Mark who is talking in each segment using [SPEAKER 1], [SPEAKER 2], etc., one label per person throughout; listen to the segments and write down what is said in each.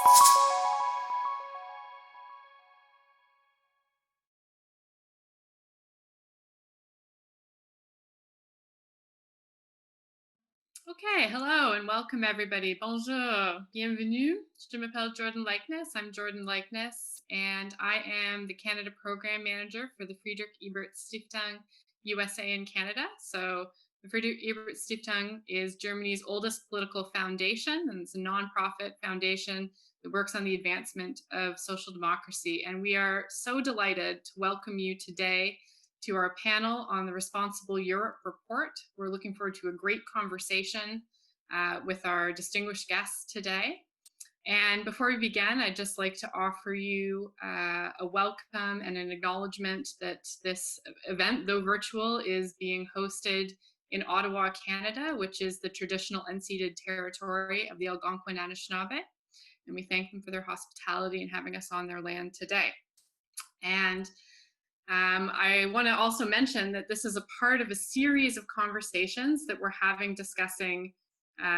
[SPEAKER 1] Okay, hello and welcome everybody. Bonjour, bienvenue. Je m'appelle Jordan Leichnitz. I'm Jordan Leichnitz, and I am the Canada Program Manager for the Friedrich-Ebert-Stiftung USA and Canada. So the Friedrich-Ebert-Stiftung is Germany's oldest political foundation, and it's a nonprofit foundation that works on the advancement of social democracy. And we are so delighted to welcome you today to our panel on the Responsible Europe report. We're looking forward to a great conversation with our distinguished guests today. And before we begin, I'd just like to offer you a welcome and an acknowledgement that this event, though virtual, is being hosted in Ottawa, Canada, which is the traditional unceded territory of the Algonquin Anishinaabe. And we thank them for their hospitality and having us on their land today. And I want to also mention that this is a part of a series of conversations that we're having discussing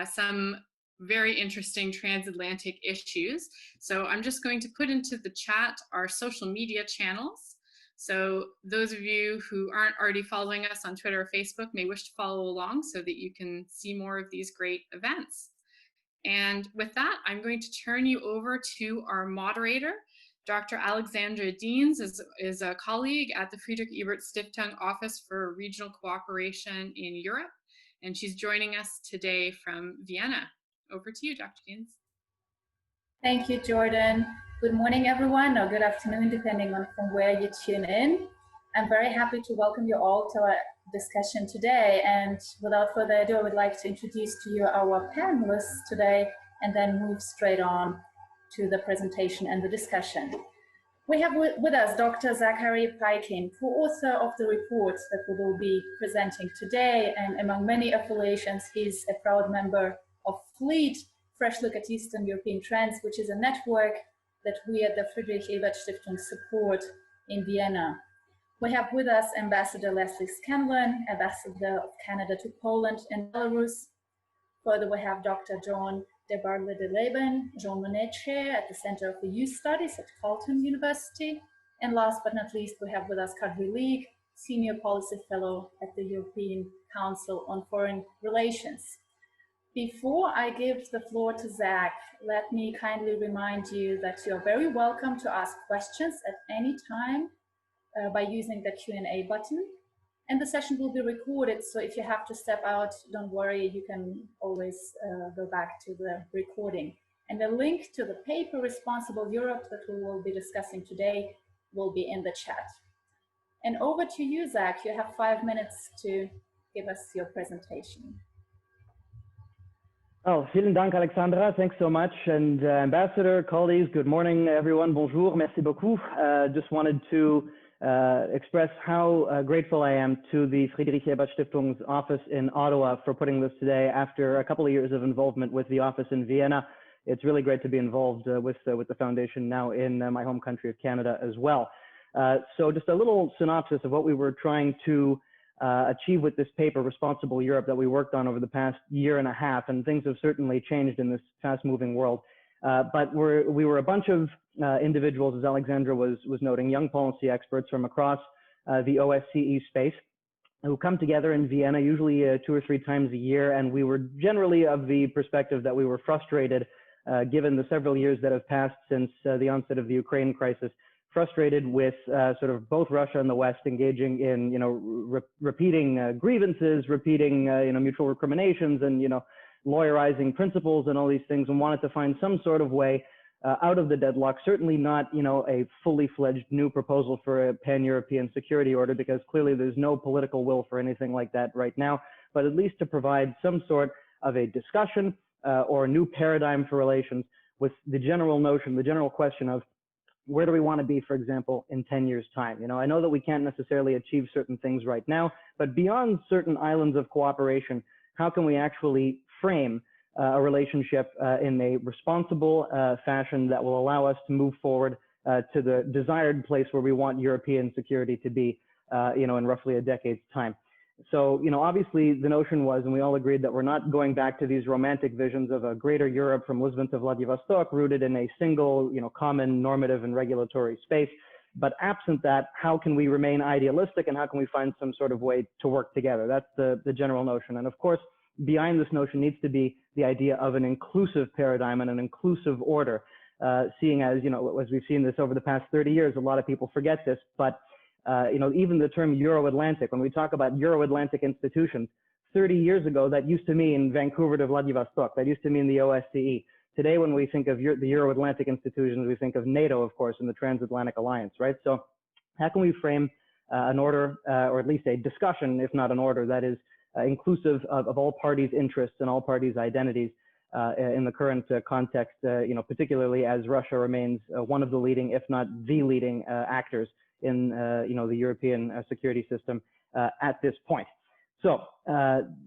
[SPEAKER 1] some very interesting transatlantic issues. So I'm just going to put into the chat our social media channels. So those of you who aren't already following us on Twitter or Facebook may wish to follow along so that you can see more of these great events. And with that, I'm going to turn you over to our moderator. Dr. Alexandra Dienes is a colleague at the Friedrich-Ebert-Stiftung Office for Regional Cooperation in Europe, and she's joining us today from Vienna. Over to you, Dr. Dienes.
[SPEAKER 2] Thank you, Jordan. Good morning, everyone, or good afternoon, depending on from where you tune in. I'm very happy to welcome you all to our discussion today. And without further ado, I would like to introduce to you our panelists today and then move straight on to the presentation and the discussion. We have with us Dr. Zachary Palkin, co-author of the report that we will be presenting today, and among many affiliations, he's a proud member of FLEET, Fresh Look at Eastern European Trends, which is a network that we at the Friedrich-Ebert-Stiftung support in Vienna. We have with us Ambassador Leslie Scanlon, Ambassador of Canada to Poland and Belarus. Further, we have Dr. Joan DeBar, deleben, Jean Monnet Chair at the Center for Youth Studies at Carleton University. And last but not least, we have with us Kadri League, Senior Policy Fellow at the European Council on Foreign Relations. Before I give the floor to Zach, let me kindly remind you that you're very welcome to ask questions at any time by using the Q&A button. And the session will be recorded, so if you have to step out, don't worry, you can always go back to the recording. And the link to the paper Responsible Europe that we will be discussing today will be in the chat. And over to you, Zach. You have 5 minutes to give us your presentation.
[SPEAKER 3] Oh, vielen Dank, Alexandra. Thanks so much. And Ambassador, colleagues, good morning, everyone. Bonjour, merci beaucoup. Just wanted to express how grateful I am to the Friedrich-Ebert-Stiftung's office in Ottawa for putting this today after a couple of years of involvement with the office in Vienna. It's really great to be involved with the foundation now in my home country of Canada as well. So just a little synopsis of what we were trying to achieve with this paper, Responsible Europe, that we worked on over the past year and a half, and things have certainly changed in this fast-moving world. But we were a bunch of individuals, as Alexandra was noting, young policy experts from across the OSCE space, who come together in Vienna usually 2 or 3 times a year, and we were generally of the perspective that we were frustrated, given the several years that have passed since the onset of the Ukraine crisis, frustrated with sort of both Russia and the West engaging in, repeating grievances, repeating, mutual recriminations, and, lawyerizing principles and all these things, and wanted to find some sort of way out of the deadlock. Certainly not, a fully fledged new proposal for a pan-European security order, because clearly there's no political will for anything like that right now, but at least to provide some sort of a discussion or a new paradigm for relations with the general notion, the general question of where do we want to be, for example, in 10 years' time? I know that we can't necessarily achieve certain things right now, but beyond certain islands of cooperation, how can we actually frame a relationship in a responsible fashion that will allow us to move forward to the desired place where we want European security to be, in roughly a decade's time. So, obviously the notion was, and we all agreed, that we're not going back to these romantic visions of a greater Europe from Lisbon to Vladivostok, rooted in a single, common normative and regulatory space. But absent that, how can we remain idealistic, and how can we find some sort of way to work together? That's the general notion. And of course, behind this notion needs to be the idea of an inclusive paradigm and an inclusive order, seeing as, as we've seen this over the past 30 years, a lot of people forget this, but even the term Euro-Atlantic, when we talk about Euro-Atlantic institutions, 30 years ago, that used to mean Vancouver to Vladivostok, that used to mean the OSCE. Today, when we think of the Euro-Atlantic institutions, we think of NATO, of course, and the Transatlantic Alliance, right? So how can we frame an order, or at least a discussion, if not an order, that is inclusive of all parties' interests and all parties' identities in the current context, particularly as Russia remains one of the leading, if not the leading actors in, the European security system at this point. So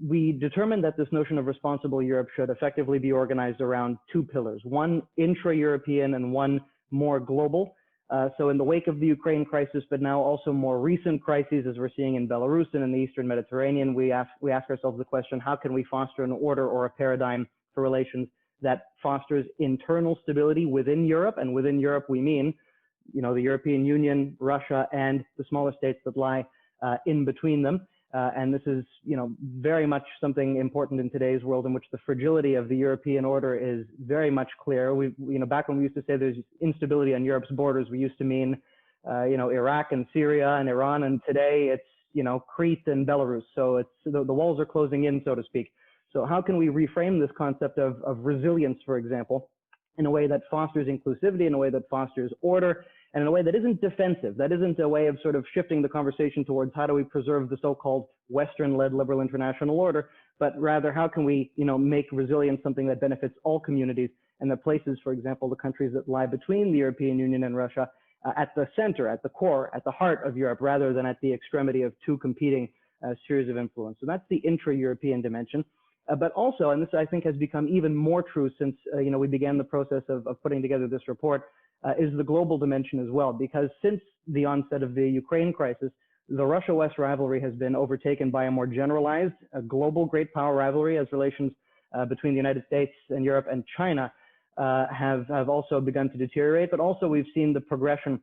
[SPEAKER 3] we determined that this notion of responsible Europe should effectively be organized around two pillars, one intra-European and one more global. So in the wake of the Ukraine crisis, but now also more recent crises, as we're seeing in Belarus and in the Eastern Mediterranean, we ask ourselves the question, how can we foster an order or a paradigm for relations that fosters internal stability within Europe? And within Europe, we mean, the European Union, Russia, and the smaller states that lie in between them. And this is, very much something important in today's world, in which the fragility of the European order is very much clear. Back when we used to say there's instability on Europe's borders, we used to mean, Iraq and Syria and Iran. And today it's, Crete and Belarus. So it's the walls are closing in, so to speak. So how can we reframe this concept of resilience, for example, in a way that fosters inclusivity, in a way that fosters order, and in a way that isn't defensive, that isn't a way of sort of shifting the conversation towards how do we preserve the so-called Western-led liberal international order, but rather how can we, make resilience something that benefits all communities, and that places, for example, the countries that lie between the European Union and Russia at the center, at the core, at the heart of Europe, rather than at the extremity of two competing spheres of influence. So that's the intra-European dimension. But also, and this I think has become even more true since we began the process of putting together this report, is the global dimension as well. Because since the onset of the Ukraine crisis, the Russia-West rivalry has been overtaken by a more generalized, global great power rivalry, as relations between the United States and Europe and China have also begun to deteriorate. But also we've seen the progression,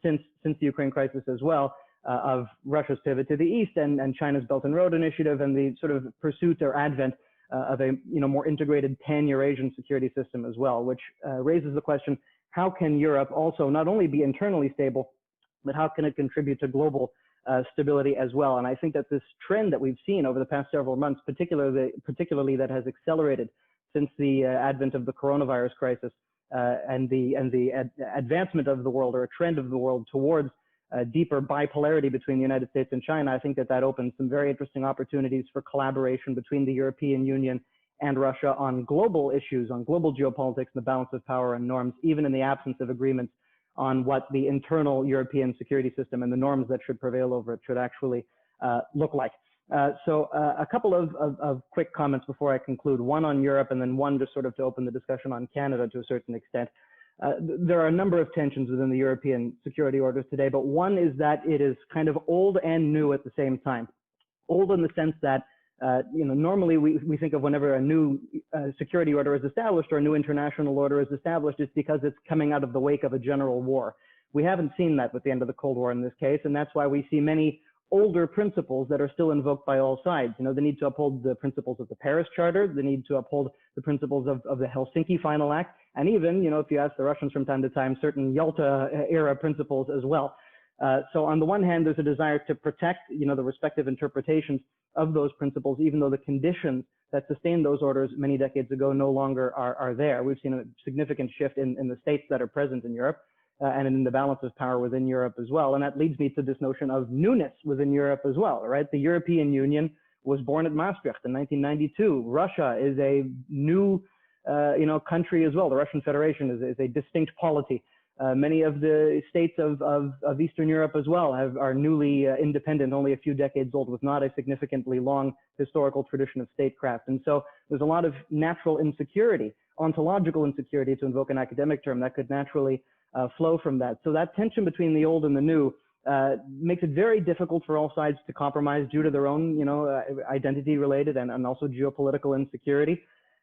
[SPEAKER 3] since the Ukraine crisis as well, of Russia's pivot to the east and China's Belt and Road Initiative, and the sort of pursuit or advent of a more integrated pan-Eurasian security system as well, which raises the question, how can Europe also not only be internally stable, but how can it contribute to global stability as well? And I think that this trend that we've seen over the past several months, particularly that has accelerated since the advent of the coronavirus crisis and the advancement of the world, or a trend of the world towards deeper bipolarity between the United States and China, I think that opens some very interesting opportunities for collaboration between the European Union and Russia on global issues, on global geopolitics, the balance of power and norms, even in the absence of agreements on what the internal European security system and the norms that should prevail over it should actually look like. So a couple of quick comments before I conclude, one on Europe and then one just sort of to open the discussion on Canada to a certain extent. There are a number of tensions within the European security orders today, but one is that it is kind of old and new at the same time. Old in the sense that, normally we think of whenever a new security order is established or a new international order is established, it's because it's coming out of the wake of a general war. We haven't seen that with the end of the Cold War in this case, and that's why we see many older principles that are still invoked by all sides. The need to uphold the principles of the Paris Charter, the need to uphold the principles of the Helsinki Final Act, and even, if you ask the Russians from time to time, certain Yalta-era principles as well. So on the one hand, there's a desire to protect, the respective interpretations of those principles, even though the conditions that sustained those orders many decades ago no longer are there. We've seen a significant shift in the states that are present in Europe and in the balance of power within Europe as well. And that leads me to this notion of newness within Europe as well, right? The European Union was born at Maastricht in 1992. Russia is a new, country as well. The Russian Federation is a distinct polity. Many of the states of Eastern Europe as well are newly independent, only a few decades old, with not a significantly long historical tradition of statecraft. And so there's a lot of natural insecurity, ontological insecurity, to invoke an academic term, that could naturally flow from that. So that tension between the old and the new makes it very difficult for all sides to compromise due to their own, identity-related and also geopolitical insecurity.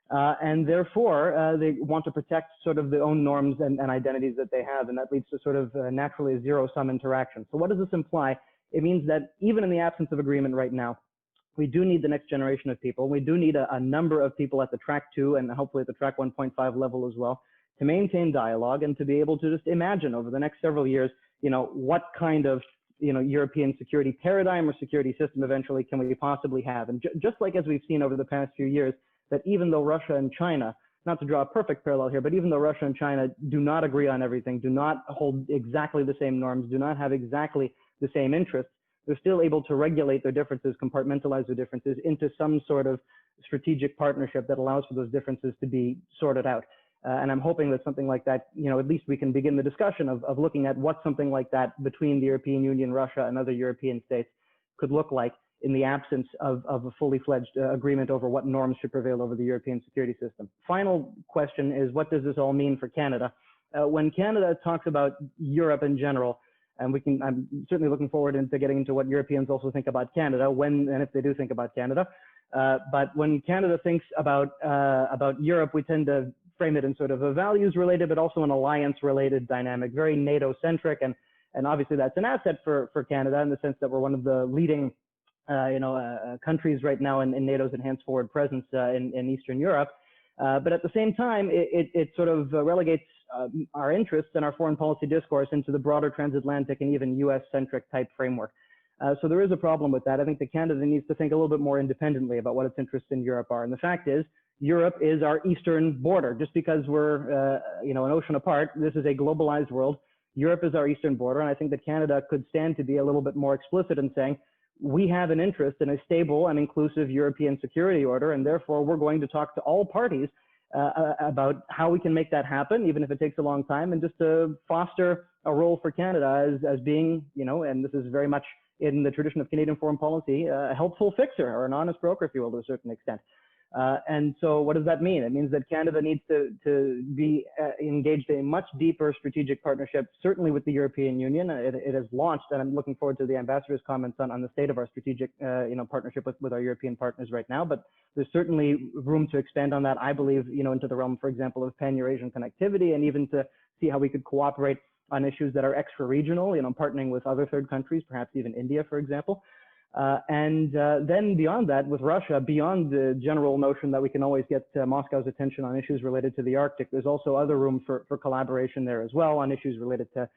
[SPEAKER 3] And therefore, they want to protect sort of their own norms and identities that they have, and that leads to sort of naturally a zero-sum interaction. So what does this imply? It means that even in the absence of agreement right now, we do need the next generation of people. We do need a number of people at the track 2 and hopefully at the track 1.5 level as well to maintain dialogue and to be able to just imagine over the next several years, what kind of, European security paradigm or security system eventually can we possibly have. And just like as we've seen over the past few years, that even though Russia and China, not to draw a perfect parallel here, but even though Russia and China do not agree on everything, do not hold exactly the same norms, do not have exactly the same interests, they're still able to regulate their differences, compartmentalize their differences into some sort of strategic partnership that allows for those differences to be sorted out. And I'm hoping that something like that, at least we can begin the discussion of looking at what something like that between the European Union, Russia, and other European states could look like in the absence of a fully fledged agreement over what norms should prevail over the European security system. Final question is, what does this all mean for Canada? When Canada talks about Europe in general, and I'm certainly looking forward into getting into what Europeans also think about Canada, when and if they do think about Canada. But when Canada thinks about Europe, we tend to frame it in sort of a values-related, but also an alliance-related dynamic, very NATO-centric, and obviously that's an asset for Canada in the sense that we're one of the leading countries right now in NATO's enhanced forward presence in Eastern Europe. But at the same time, it sort of relegates our interests and our foreign policy discourse into the broader transatlantic and even US-centric type framework. So there is a problem with that. I think that Canada needs to think a little bit more independently about what its interests in Europe are. And the fact is, Europe is our eastern border. Just because we're an ocean apart, this is a globalized world. Europe is our eastern border, and I think that Canada could stand to be a little bit more explicit in saying, we have an interest in a stable and inclusive European security order, and therefore we're going to talk to all parties about how we can make that happen, even if it takes a long time, and just to foster a role for Canada as being, and this is very much in the tradition of Canadian foreign policy, a helpful fixer or an honest broker, if you will, to a certain extent. And so what does that mean? It means that Canada needs to be engaged in a much deeper strategic partnership, certainly with the European Union. It has launched, and I'm looking forward to the ambassador's comments on the state of our strategic partnership with our European partners right now. But there's certainly room to expand on that, I believe, into the realm, for example, of pan-Eurasian connectivity, and even to see how we could cooperate on issues that are extra-regional, partnering with other third countries, perhaps even India, for example. And then beyond that, with Russia, beyond the general notion that we can always get Moscow's attention on issues related to the Arctic, there's also other room for collaboration there as well on issues related to,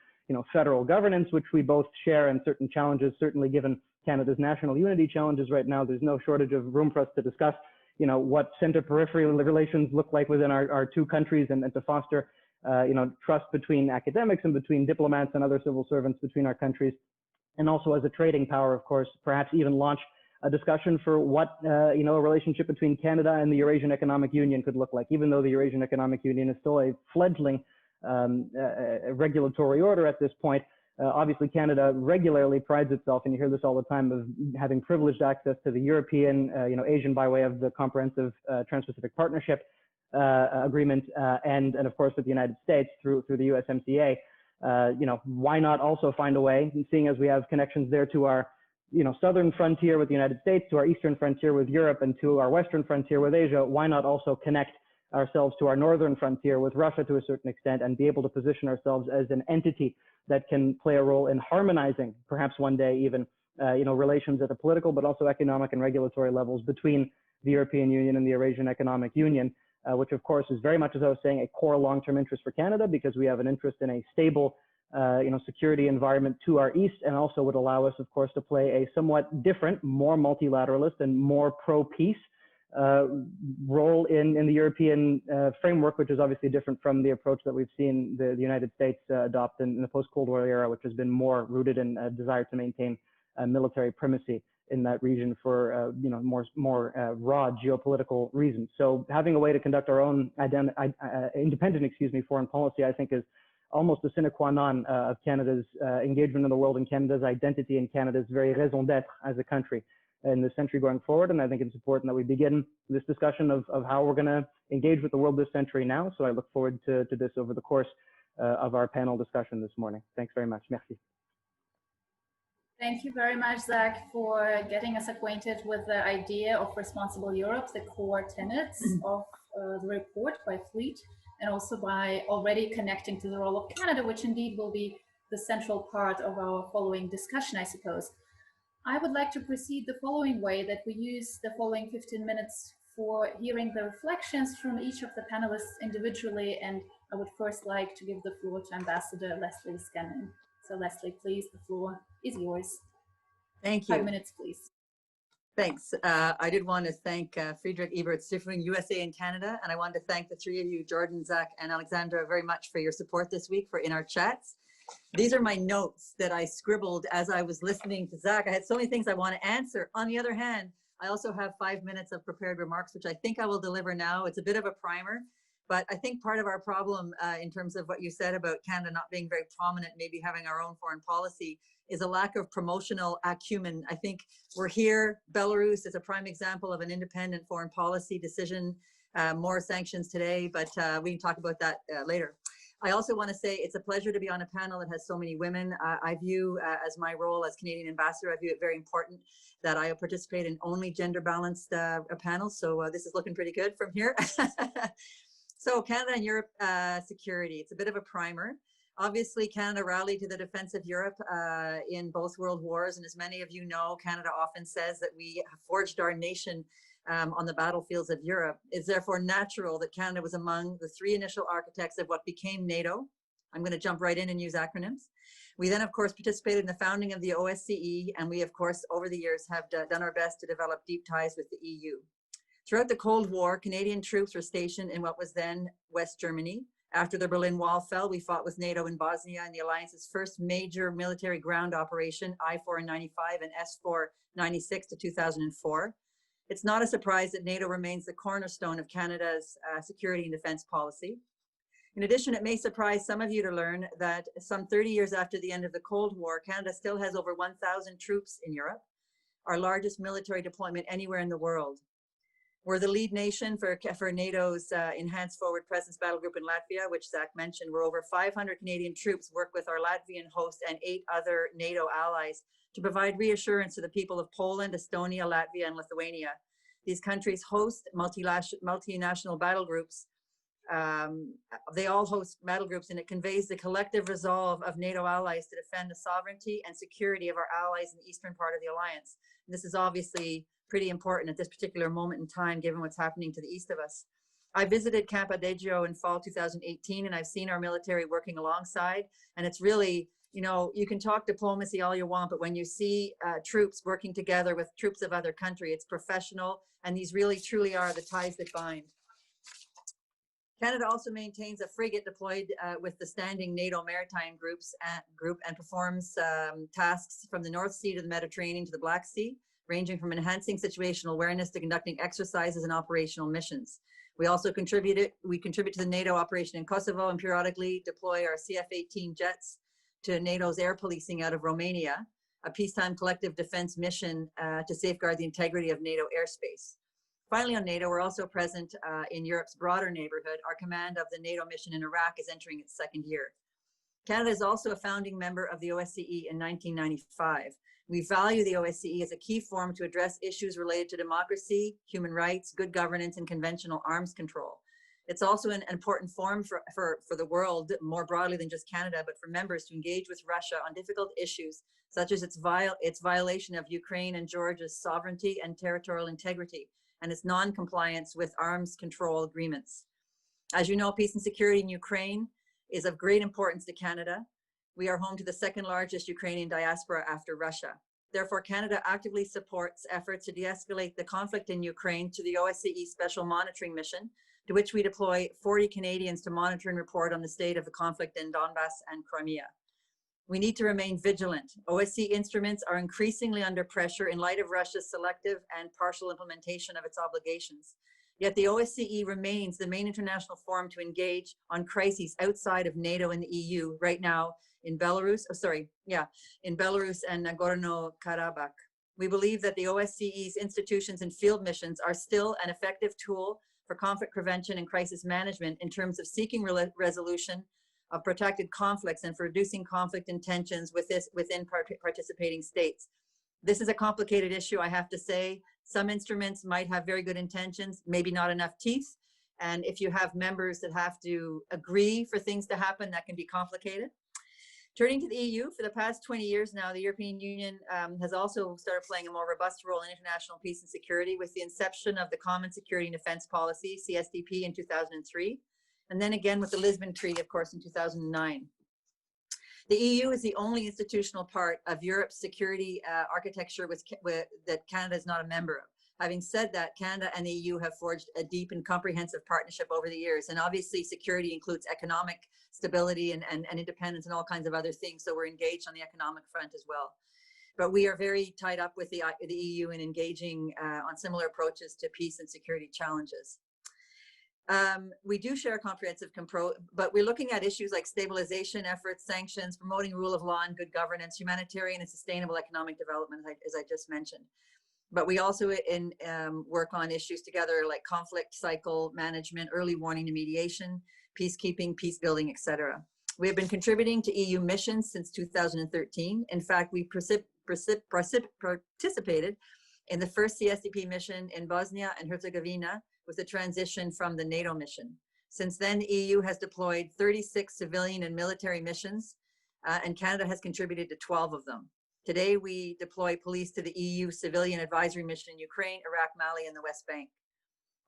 [SPEAKER 3] federal governance, which we both share, and certain challenges, certainly given Canada's national unity challenges right now, there's no shortage of room for us to discuss, what center-periphery relations look like within our two countries, and to foster, trust between academics and between diplomats and other civil servants between our countries. And also as a trading power, of course, perhaps even launch a discussion for what, a relationship between Canada and the Eurasian Economic Union could look like, even though the Eurasian Economic Union is still a fledgling regulatory order at this point. Obviously, Canada regularly prides itself, and you hear this all the time, of having privileged access to the European, Asian by way of the Comprehensive Trans-Pacific Partnership Agreement, and of course with the United States through the USMCA. Why not also find a way, seeing as we have connections there to our, southern frontier with the United States, to our eastern frontier with Europe, and to our western frontier with Asia, why not also connect ourselves to our northern frontier with Russia to a certain extent, and be able to position ourselves as an entity that can play a role in harmonizing, perhaps one day even, relations at the political, but also economic and regulatory levels between the European Union and the Eurasian Economic Union. Which of course is very much, as I was saying, a core long-term interest for Canada, because we have an interest in a stable, security environment to our east, and also would allow us, of course, to play a somewhat different, more multilateralist and more pro-peace role in the European framework, which is obviously different from the approach that we've seen the United States adopt in the post-Cold War era, which has been more rooted in a desire to maintain military primacy in that region for more raw geopolitical reasons. So having a way to conduct our own independent, foreign policy, I think, is almost a sine qua non of Canada's engagement in the world, and Canada's identity, and Canada's very raison d'être as a country in the century going forward. And I think it's important that we begin this discussion of how we're going to engage with the world this century now. So I look forward to this over the course of our panel discussion this morning. Thanks very much. Merci.
[SPEAKER 2] Thank you very much, Zach, for getting us acquainted with the idea of responsible Europe, the core tenets of the report by Fleet, and also by already connecting to the role of Canada, which indeed will be the central part of our following discussion, I suppose. I would like to proceed the following way, that we use the following 15 minutes for hearing the reflections from each of the panelists individually, and I would first like to give the floor to Ambassador Leslie Scanlon. So Leslie, please, the floor is yours.
[SPEAKER 4] Thank you.
[SPEAKER 2] 5 minutes, please.
[SPEAKER 4] Thanks. I did want to thank Friedrich-Ebert-Stiftung, USA and Canada, and I wanted to thank the three of you, Jordan, Zach, and Alexandra, very much for your support this week in our chats. These are my notes that I scribbled as I was listening to Zach. I had so many things I want to answer. On the other hand, I also have 5 minutes of prepared remarks, which I think I will deliver now. It's a bit of a primer. But I think part of our problem in terms of what you said about Canada not being very prominent, maybe having our own foreign policy, is a lack of promotional acumen. I think we're here. Belarus is a prime example of an independent foreign policy decision. More sanctions today, but we can talk about that later. I also want to say it's a pleasure to be on a panel that has so many women. I view as my role as Canadian ambassador, I view it very important that I participate in only gender balanced panels. So this is looking pretty good from here. So Canada and Europe security, it's a bit of a primer. Obviously, Canada rallied to the defense of Europe in both world wars. And as many of you know, Canada often says that we forged our nation on the battlefields of Europe. It's therefore natural that Canada was among the three initial architects of what became NATO. I'm going to jump right in and use acronyms. We then, of course, participated in the founding of the OSCE. And we, of course, over the years have done our best to develop deep ties with the EU. Throughout the Cold War, Canadian troops were stationed in what was then West Germany. After the Berlin Wall fell, we fought with NATO in Bosnia in the alliance's first major military ground operation, I-4 in 95 and S-4 96 to 2004. It's not a surprise that NATO remains the cornerstone of Canada's security and defense policy. In addition, it may surprise some of you to learn that some 30 years after the end of the Cold War, Canada still has over 1,000 troops in Europe, our largest military deployment anywhere in the world. We're the lead nation for NATO's Enhanced Forward Presence Battle Group in Latvia, which Zach mentioned, where over 500 Canadian troops work with our Latvian host and 8 other NATO allies to provide reassurance to the people of Poland, Estonia, Latvia, and Lithuania. These countries host multinational battle groups. They all host battle groups, and it conveys the collective resolve of NATO allies to defend the sovereignty and security of our allies in the eastern part of the alliance. And this is obviously pretty important at this particular moment in time, given what's happening to the east of us. I visited Camp Adagio in fall 2018, and I've seen our military working alongside. And it's really, you know, you can talk diplomacy all you want, but when you see troops working together with troops of other countries, it's professional. And these really truly are the ties that bind. Canada also maintains a frigate deployed with the standing NATO maritime group and performs tasks from the North Sea to the Mediterranean to the Black Sea, ranging from enhancing situational awareness to conducting exercises and operational missions. We also contribute to the NATO operation in Kosovo and periodically deploy our CF-18 jets to NATO's air policing out of Romania, a peacetime collective defense mission to safeguard the integrity of NATO airspace. Finally, on NATO, we're also present in Europe's broader neighborhood. Our command of the NATO mission in Iraq is entering its 2nd year. Canada is also a founding member of the OSCE in 1995. We value the OSCE as a key forum to address issues related to democracy, human rights, good governance, and conventional arms control. It's also an important forum for the world, more broadly than just Canada, but for members to engage with Russia on difficult issues, such as its violation of Ukraine and Georgia's sovereignty and territorial integrity, and its non-compliance with arms control agreements. As you know, peace and security in Ukraine is of great importance to Canada. We are home to the 2nd largest Ukrainian diaspora after Russia. Therefore, Canada actively supports efforts to de-escalate the conflict in Ukraine to the OSCE Special Monitoring Mission, to which we deploy 40 Canadians to monitor and report on the state of the conflict in Donbass and Crimea. We need to remain vigilant. OSCE instruments are increasingly under pressure in light of Russia's selective and partial implementation of its obligations. Yet the OSCE remains the main international forum to engage on crises outside of NATO and the EU right now in Belarus, in Belarus and Nagorno-Karabakh. We believe that the OSCE's institutions and field missions are still an effective tool for conflict prevention and crisis management in terms of seeking resolution of protracted conflicts and for reducing conflict and tensions within participating states. This is a complicated issue, I have to say. Some instruments might have very good intentions, maybe not enough teeth. And if you have members that have to agree for things to happen, that can be complicated. Turning to the EU, for the past 20 years now, the European Union has also started playing a more robust role in international peace and security with the inception of the Common Security and Defense Policy, CSDP, in 2003, and then again with the Lisbon Treaty, of course, in 2009. The EU is the only institutional part of Europe's security architecture that Canada is not a member of. Having said that, Canada and the EU have forged a deep and comprehensive partnership over the years. And obviously security includes economic stability and independence and all kinds of other things. So we're engaged on the economic front as well. But we are very tied up with the EU in engaging on similar approaches to peace and security challenges. We do share comprehensive but we're looking at issues like stabilization efforts, sanctions, promoting rule of law and good governance, humanitarian and sustainable economic development, as I just mentioned. But we also work on issues together like conflict cycle management, early warning and mediation, peacekeeping, peace building, etc. We have been contributing to EU missions since 2013. In fact, we participated in the first CSDP mission in Bosnia and Herzegovina with the transition from the NATO mission. Since then, the EU has deployed 36 civilian and military missions, and Canada has contributed to 12 of them. Today, we deploy police to the EU civilian advisory mission in Ukraine, Iraq, Mali, and the West Bank.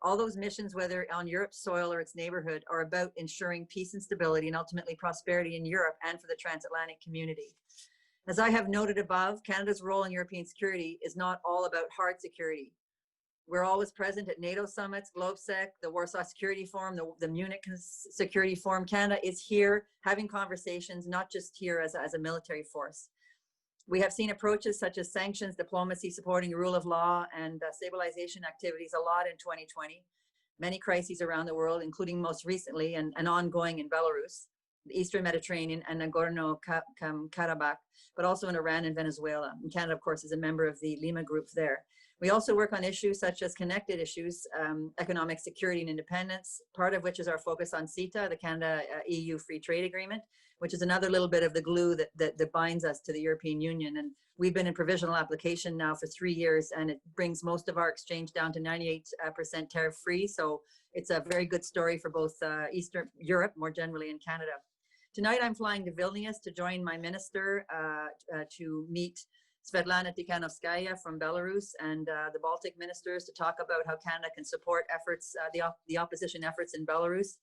[SPEAKER 4] All those missions, whether on Europe's soil or its neighborhood, are about ensuring peace and stability and ultimately prosperity in Europe and for the transatlantic community. As I have noted above, Canada's role in European security is not all about hard security. We're always present at NATO summits, GlobeSec, the Warsaw Security Forum, the Munich Security Forum. Canada is here having conversations, not just here as a military force. We have seen approaches such as sanctions, diplomacy, supporting the rule of law, and stabilization activities a lot in 2020. Many crises around the world, including most recently and ongoing in Belarus, the Eastern Mediterranean and Nagorno-Karabakh, but also in Iran and Venezuela. And Canada, of course, is a member of the Lima group there. We also work on issues such as connected issues, economic security and independence, part of which is our focus on CETA, the Canada-EU Free Trade Agreement, which is another little bit of the glue that binds us to the European Union. And we've been in provisional application now for 3 years, and it brings most of our exchange down to 98% tariff-free. So it's a very good story for both Eastern Europe, more generally, and Canada. Tonight, I'm flying to Vilnius to join my minister to meet Svetlana Tikhanovskaya from Belarus and the Baltic ministers to talk about how Canada can support efforts, the opposition efforts in Belarus.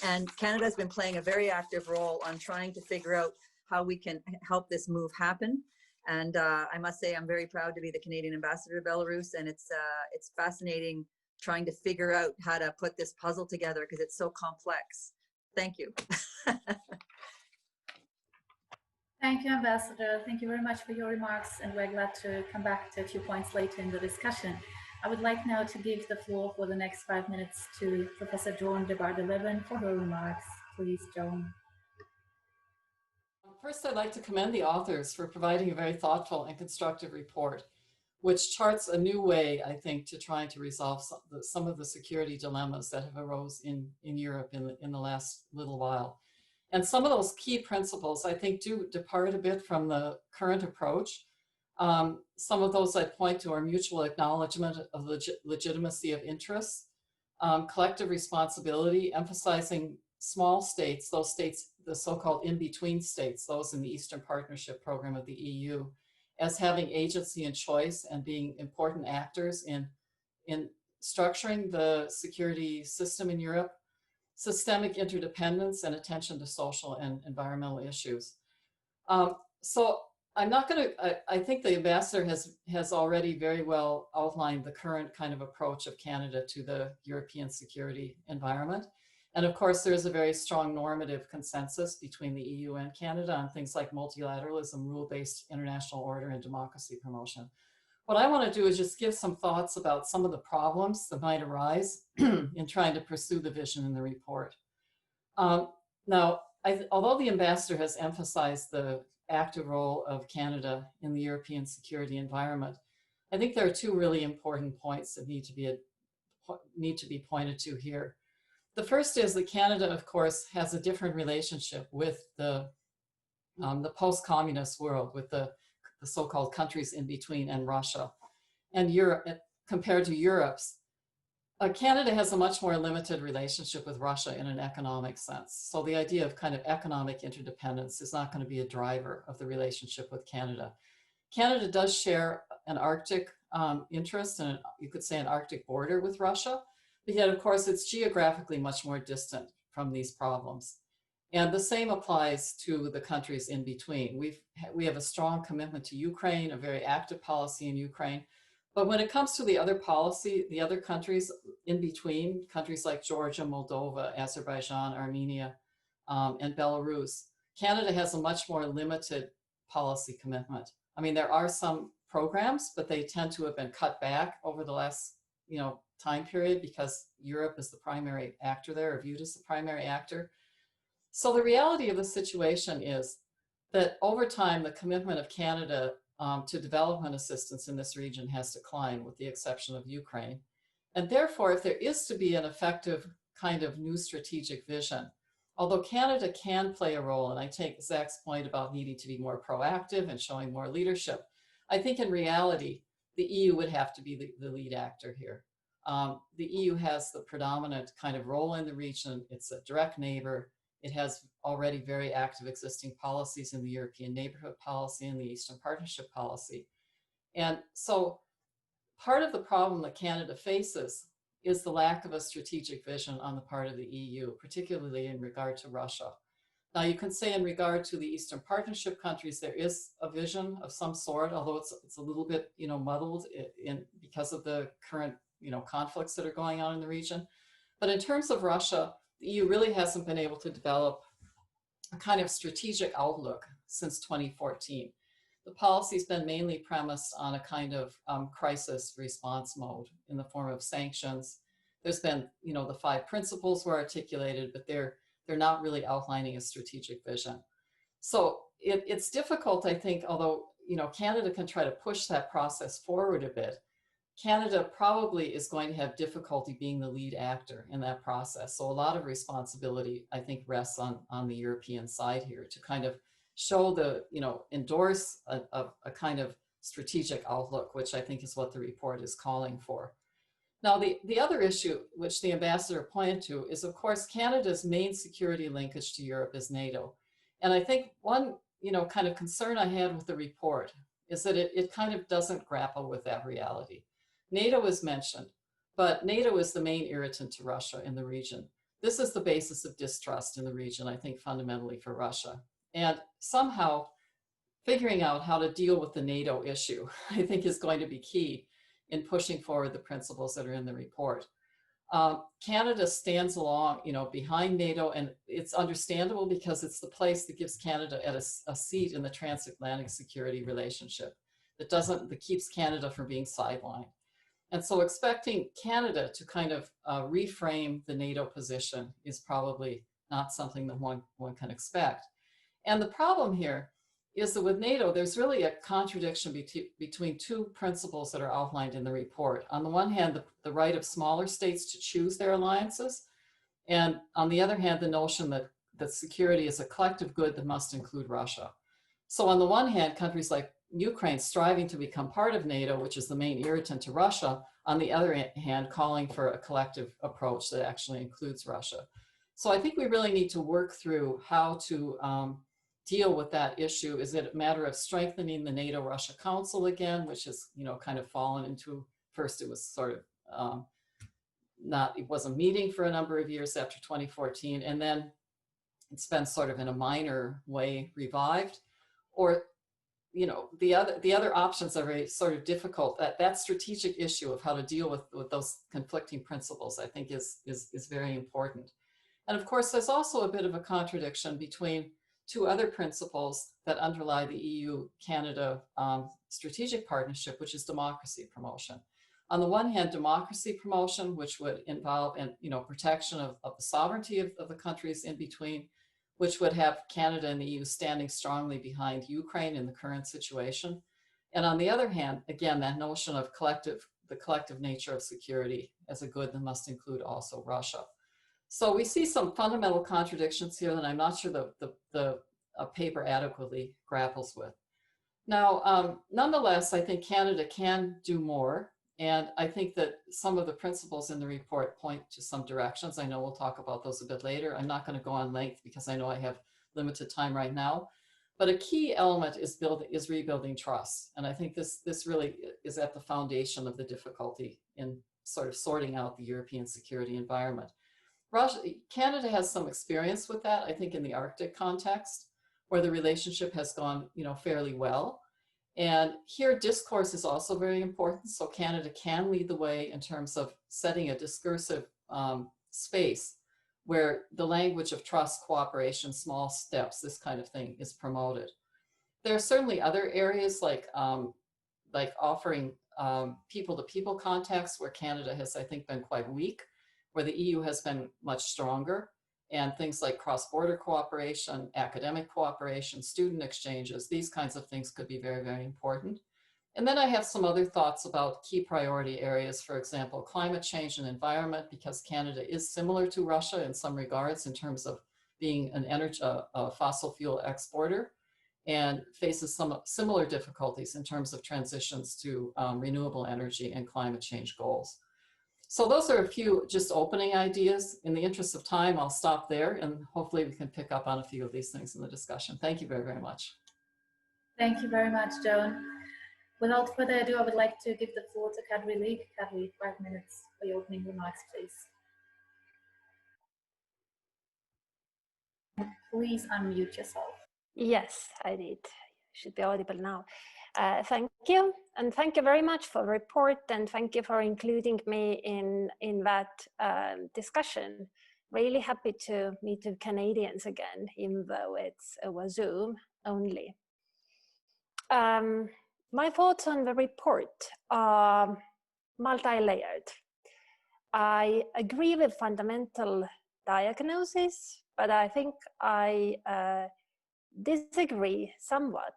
[SPEAKER 4] And Canada has been playing a very active role on trying to figure out how we can help this move happen. And I must say, I'm very proud to be the Canadian ambassador to Belarus, and it's fascinating trying to figure out how to put this puzzle together because it's so complex. Thank you.
[SPEAKER 2] Thank you, Ambassador. Thank you very much for your remarks, and we're glad to come back to a few points later in the discussion. I would like now to give the floor for the next 5 minutes to Professor Joan DeBar for her remarks. Please, Joan.
[SPEAKER 5] First, I'd like to commend the authors for providing a very thoughtful and constructive report, which charts a new way, I think, to trying to resolve some of the security dilemmas that have arose in Europe in the last little while. And some of those key principles, I think, do depart a bit from the current approach. Some of those I'd point to are mutual acknowledgement of legitimacy of interests, collective responsibility, emphasizing small states, those states, the so-called in-between states, those in the Eastern Partnership Program of the EU, as having agency and choice and being important actors in structuring the security system in Europe, systemic interdependence, and attention to social and environmental issues. So I'm not going to, I think the ambassador has already very well outlined the current kind of approach of Canada to the European security environment. And of course, there's a very strong normative consensus between the EU and Canada on things like multilateralism, rule-based international order, and democracy promotion. What I want to do is just give some thoughts about some of the problems that might arise in trying to pursue the vision in the report. Now, although the ambassador has emphasized the active role of Canada in the European security environment, I think there are two really important points that need to be pointed to here. The first is that Canada, of course, has a different relationship with the post-communist world, with the so-called countries in between and Russia. And Europe, compared to Europe's, Canada has a much more limited relationship with Russia in an economic sense. So the idea of kind of economic interdependence is not going to be a driver of the relationship with Canada. Canada does share an Arctic interest and you could say an Arctic border with Russia, but yet of course it's geographically much more distant from these problems. And the same applies to the countries in between. We have a strong commitment to Ukraine, a very active policy in Ukraine. But when it comes to the other policy, the other countries in between, countries like Georgia, Moldova, Azerbaijan, Armenia, and Belarus, Canada has a much more limited policy commitment. I mean, there are some programs, but they tend to have been cut back over the last, time period because Europe is the primary actor there, or viewed as the primary actor. So the reality of the situation is that over time, the commitment of Canada to development assistance in this region has declined, with the exception of Ukraine. And therefore, if there is to be an effective kind of new strategic vision, although Canada can play a role, and I take Zach's point about needing to be more proactive and showing more leadership, I think in reality, the EU would have to be the lead actor here. The EU has the predominant kind of role in the region. It's a direct neighbor. It has already very active existing policies in the European Neighborhood Policy and the Eastern Partnership Policy. And so part of the problem that Canada faces is the lack of a strategic vision on the part of the EU, particularly in regard to Russia. Now, you can say in regard to the Eastern Partnership countries, there is a vision of some sort, although it's a little bit, muddled because of the current, conflicts that are going on in the region. But in terms of Russia, the EU really hasn't been able to develop a kind of strategic outlook since 2014. The policy's been mainly premised on a kind of crisis response mode in the form of sanctions. There's been, the 5 principles were articulated, but they're not really outlining a strategic vision. So it's difficult, I think, although, Canada can try to push that process forward a bit. Canada probably is going to have difficulty being the lead actor in that process. So a lot of responsibility, I think, rests on the European side here to kind of show endorse a kind of strategic outlook, which I think is what the report is calling for. Now, the other issue, which the ambassador pointed to, is, of course, Canada's main security linkage to Europe is NATO. And I think one, kind of concern I had with the report is that it kind of doesn't grapple with that reality. NATO is mentioned, but NATO is the main irritant to Russia in the region. This is the basis of distrust in the region, I think, fundamentally for Russia. And somehow figuring out how to deal with the NATO issue, I think, is going to be key in pushing forward the principles that are in the report. Canada stands along, behind NATO, and it's understandable because it's the place that gives Canada a seat in the transatlantic security relationship that keeps Canada from being sidelined. And so expecting Canada to kind of reframe the NATO position is probably not something that one can expect. And the problem here is that with NATO, there's really a contradiction between 2 principles that are outlined in the report. On the one hand, the right of smaller states to choose their alliances, and on the other hand, the notion that security is a collective good that must include Russia. So on the one hand, countries like Ukraine striving to become part of NATO, which is the main irritant to Russia, on the other hand, calling for a collective approach that actually includes Russia. So I think we really need to work through how to deal with that issue. Is it a matter of strengthening the NATO-Russia Council again, which has, kind of fallen into, first it was sort of it wasn't meeting for a number of years after 2014, and then it's been sort of in a minor way revived, or the other options are very sort of difficult. That strategic issue of how to deal with those conflicting principles, I think, is very important. And of course, there's also a bit of a contradiction between 2 other principles that underlie the EU-Canada strategic partnership, which is democracy promotion. On the one hand, democracy promotion, which would involve protection of the sovereignty of the countries in between, which would have Canada and the EU standing strongly behind Ukraine in the current situation. And on the other hand, again, that notion of the collective nature of security as a good that must include also Russia. So we see some fundamental contradictions here that I'm not sure the paper adequately grapples with. Now, nonetheless, I think Canada can do more. And I think that some of the principles in the report point to some directions. I know we'll talk about those a bit later. I'm not going to go on length because I know I have limited time right now. But a key element is rebuilding trust. And I think this really is at the foundation of the difficulty in sort of sorting out the European security environment. Canada has some experience with that, I think, in the Arctic context, where the relationship has gone, fairly well. And here discourse is also very important. So Canada can lead the way in terms of setting a discursive space where the language of trust, cooperation, small steps, this kind of thing is promoted. There are certainly other areas like offering people-to-people contacts where Canada has, I think, been quite weak, where the EU has been much stronger. And things like cross-border cooperation, academic cooperation, student exchanges, these kinds of things could be very, very important. And then I have some other thoughts about key priority areas, for example, climate change and environment, because Canada is similar to Russia in some regards in terms of being a fossil fuel exporter and faces some similar difficulties in terms of transitions to renewable energy and climate change goals. So those are a few just opening ideas. In the interest of time, I'll stop there and hopefully we can pick up on a few of these things in the discussion. Thank you very, very much.
[SPEAKER 2] Thank you very much, Joan. Without further ado, I would like to give the floor to Kadri Leek. Kadri, 5 minutes for your opening remarks, please. Please unmute yourself.
[SPEAKER 6] Yes, I did. Should be audible now. Thank you, and thank you very much for the report, and thank you for including me in that discussion. Really happy to meet the Canadians again, even though it's over Zoom only. My thoughts on the report are multi-layered. I agree with fundamental diagnosis, but I think I disagree somewhat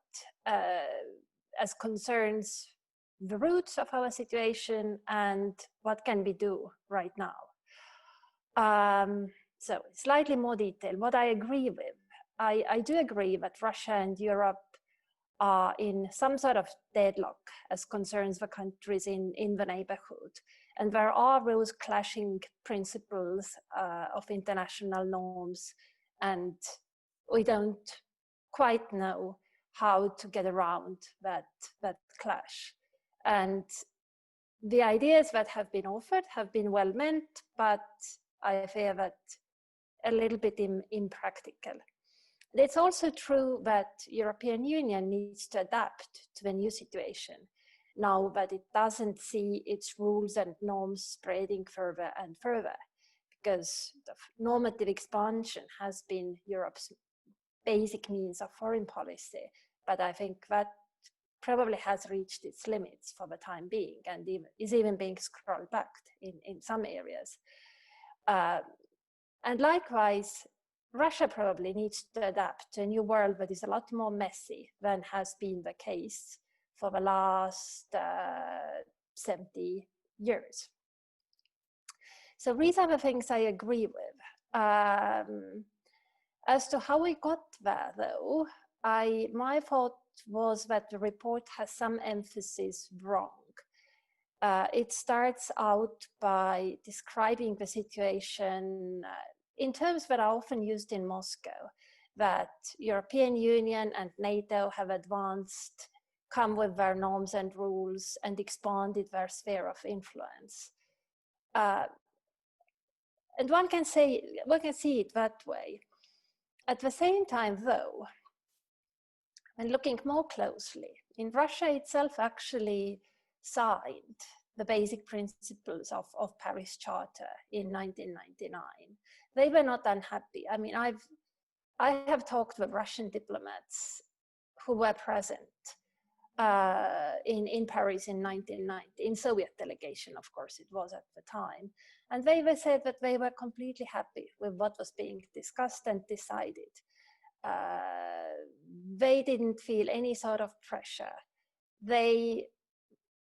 [SPEAKER 6] as concerns the roots of our situation and what can we do right now. So slightly more detail, what I agree with. I do agree that Russia and Europe are in some sort of deadlock as concerns the countries in the neighborhood. And there are those clashing principles of international norms, and we don't quite know how to get around that clash. And the ideas that have been offered have been well meant, but I fear that a little bit impractical. It's also true that European Union needs to adapt to the new situation now that it doesn't see its rules and norms spreading further and further, because the normative expansion has been Europe's basic means of foreign policy, but I think that probably has reached its limits for the time being and is even being scrolled back in some areas. And likewise, Russia probably needs to adapt to a new world that is a lot more messy than has been the case for the last 70 years. So these are the things I agree with. As to how we got there, though, my thought was that the report has some emphasis wrong. It starts out by describing the situation in terms that are often used in Moscow, that European Union and NATO have advanced, come with their norms and rules, and expanded their sphere of influence. And one can see it that way. At the same time, though, when looking more closely, in Russia itself actually signed the basic principles of Paris Charter in 1999. They were not unhappy. I mean, I have talked with Russian diplomats who were present in Paris in 1990, in Soviet delegation, of course, it was at the time. And they were said that they were completely happy with what was being discussed and decided. They didn't feel any sort of pressure. They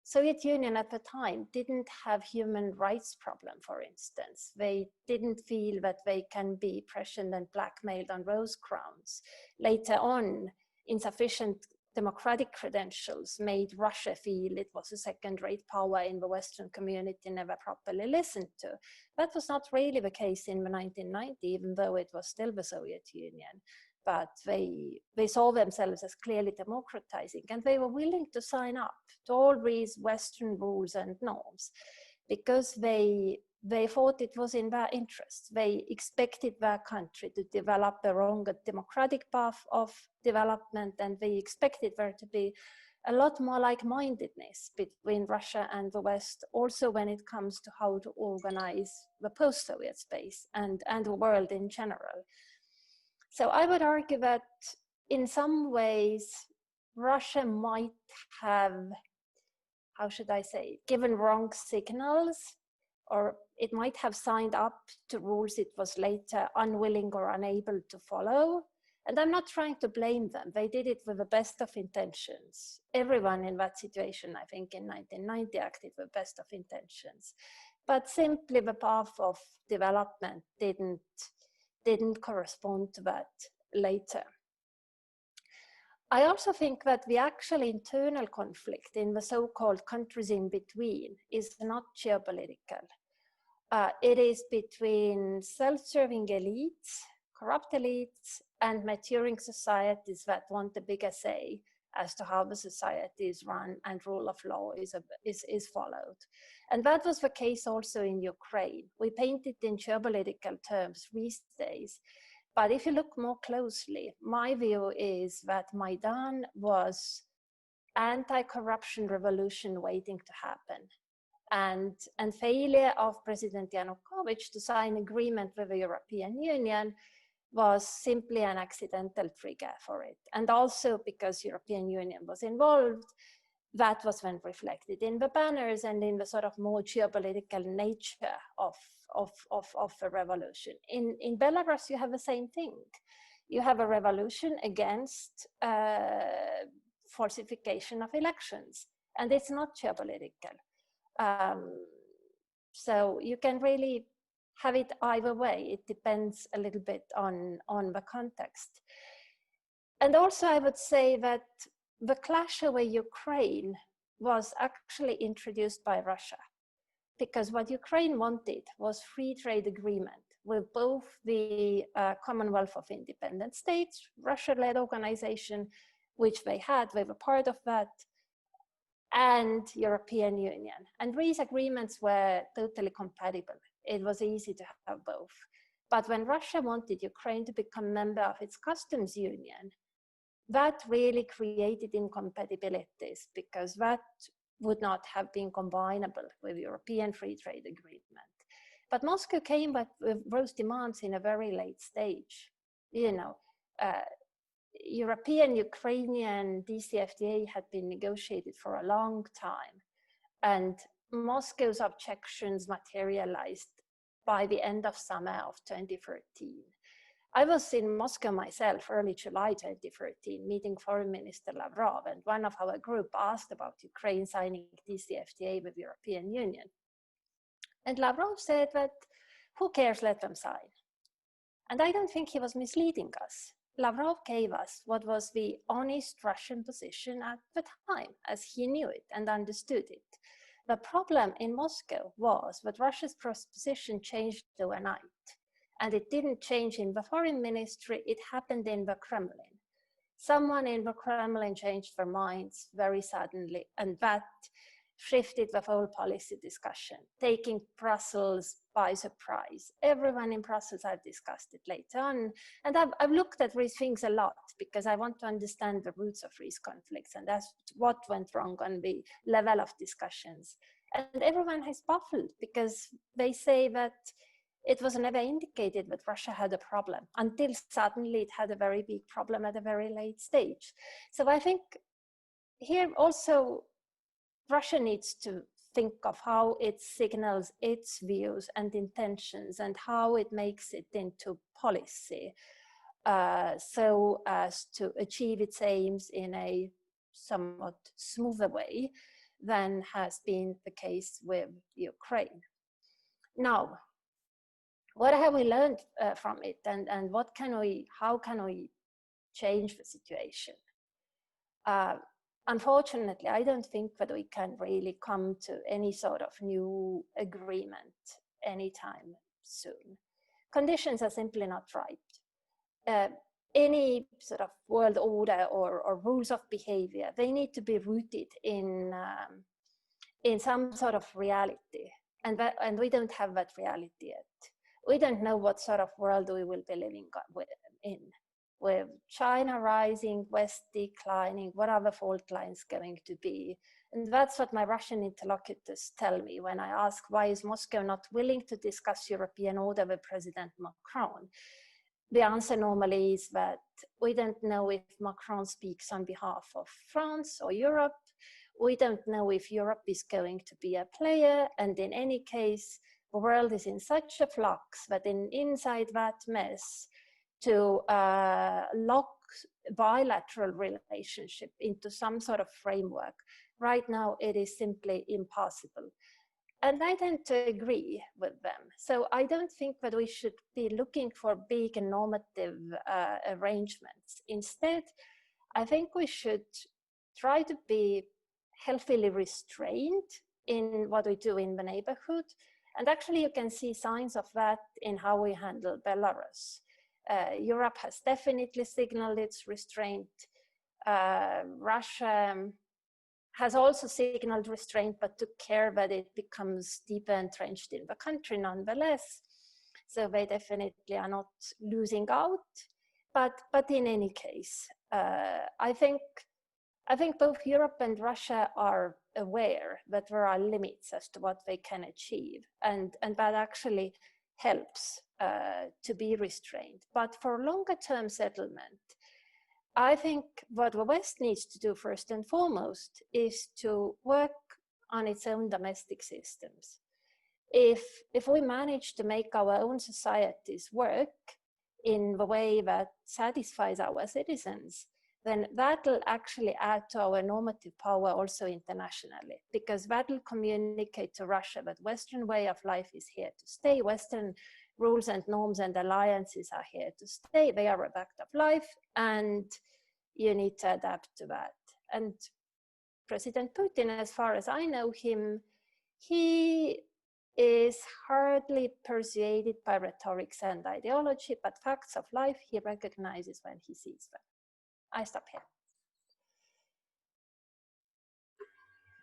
[SPEAKER 6] Soviet Union at the time didn't have human rights problem, for instance. They didn't feel that they can be pressured and blackmailed on rose crowns. Later on, insufficient democratic credentials made Russia feel it was a second-rate power in the Western community never properly listened to. That was not really the case in the 1990s, even though it was still the Soviet Union. But they saw themselves as clearly democratizing, and they were willing to sign up to all these Western rules and norms because they thought it was in their interest. They expected their country to develop their own democratic path of development, and they expected there to be a lot more like-mindedness between Russia and the West, also when it comes to how to organize the post-Soviet space and the world in general. So I would argue that in some ways, Russia might have, how should I say, given wrong signals, or it might have signed up to rules it was later unwilling or unable to follow. And I'm not trying to blame them. They did it with the best of intentions. Everyone in that situation, I think, in 1990 acted with the best of intentions. But simply the path of development didn't correspond to that later. I also think that the actual internal conflict in the so-called countries in between is not geopolitical. It is between self-serving elites, corrupt elites, and maturing societies that want a bigger say as to how the society is run and rule of law is followed. And that was the case also in Ukraine. We paint it in geopolitical terms these days. But if you look more closely, my view is that Maidan was anti-corruption revolution waiting to happen. And failure of President Yanukovych to sign agreement with the European Union was simply an accidental trigger for it. And also because European Union was involved, that was then reflected in the banners and in the sort of more geopolitical nature of the revolution. In Belarus, you have the same thing. You have a revolution against falsification of elections, and it's not geopolitical. So you can really have it either way. It depends a little bit on the context. And also I would say that the clash over Ukraine was actually introduced by Russia, because what Ukraine wanted was free trade agreement with both the Commonwealth of Independent States, Russia-led organization, which they were part of that, and European Union. And these agreements were totally compatible. It was easy to have both. But when Russia wanted Ukraine to become a member of its customs union, that really created incompatibilities, because that would not have been combinable with European free trade agreement. But Moscow came with those demands in a very late stage. You know, European-Ukrainian DCFTA had been negotiated for a long time, and Moscow's objections materialized by the end of summer of 2013. I was in Moscow myself early July 2013, meeting Foreign Minister Lavrov, and one of our group asked about Ukraine signing DCFTA with the European Union. And Lavrov said that, who cares, let them sign. And I don't think he was misleading us. Lavrov gave us what was the honest Russian position at the time, as he knew it and understood it. The problem in Moscow was that Russia's position changed overnight. And it didn't change in the foreign ministry, it happened in the Kremlin. Someone in the Kremlin changed their minds very suddenly, and that shifted the whole policy discussion, taking Brussels by surprise. Everyone in Brussels, I've discussed it later on, and I've looked at these things a lot because I want to understand the roots of these conflicts, and that's what went wrong on the level of discussions. And everyone is baffled because they say that it was never indicated that Russia had a problem until suddenly it had a very big problem at a very late stage. So I think here also Russia needs to think of how it signals its views and intentions and how it makes it into policy so as to achieve its aims in a somewhat smoother way than has been the case with Ukraine. Now, what have we learned from it, and how can we change the situation? Unfortunately, I don't think that we can really come to any sort of new agreement anytime soon. Conditions are simply not right. Any sort of world order or rules of behavior, they need to be rooted in some sort of reality, and we don't have that reality yet. We don't know what sort of world we will be living in. With China rising, West declining, what are the fault lines going to be? And that's what my Russian interlocutors tell me when I ask, why is Moscow not willing to discuss European order with President Macron? The answer normally is that we don't know if Macron speaks on behalf of France or Europe. We don't know if Europe is going to be a player. And in any case, the world is in such a flux that inside that mess, to lock bilateral relationship into some sort of framework, right now it is simply impossible. And I tend to agree with them. So I don't think that we should be looking for big and normative arrangements. Instead, I think we should try to be healthily restrained in what we do in the neighborhood. And actually you can see signs of that in how we handle Belarus. Europe has definitely signaled its restraint. Russia has also signaled restraint, but took care that it becomes deeper entrenched in the country nonetheless. So they definitely are not losing out. But in any case, I think both Europe and Russia are aware that there are limits as to what they can achieve, and that actually helps to be restrained. But for longer term settlement, I think what the West needs to do first and foremost is to work on its own domestic systems. If we manage to make our own societies work in the way that satisfies our citizens, then that will actually add to our normative power also internationally, because that will communicate to Russia that Western way of life is here to stay. Western rules and norms and alliances are here to stay. They are a fact of life, and you need to adapt to that. And President Putin, as far as I know him, he is hardly persuaded by rhetorics and ideology, but facts of life he recognizes when he sees them. I stop here.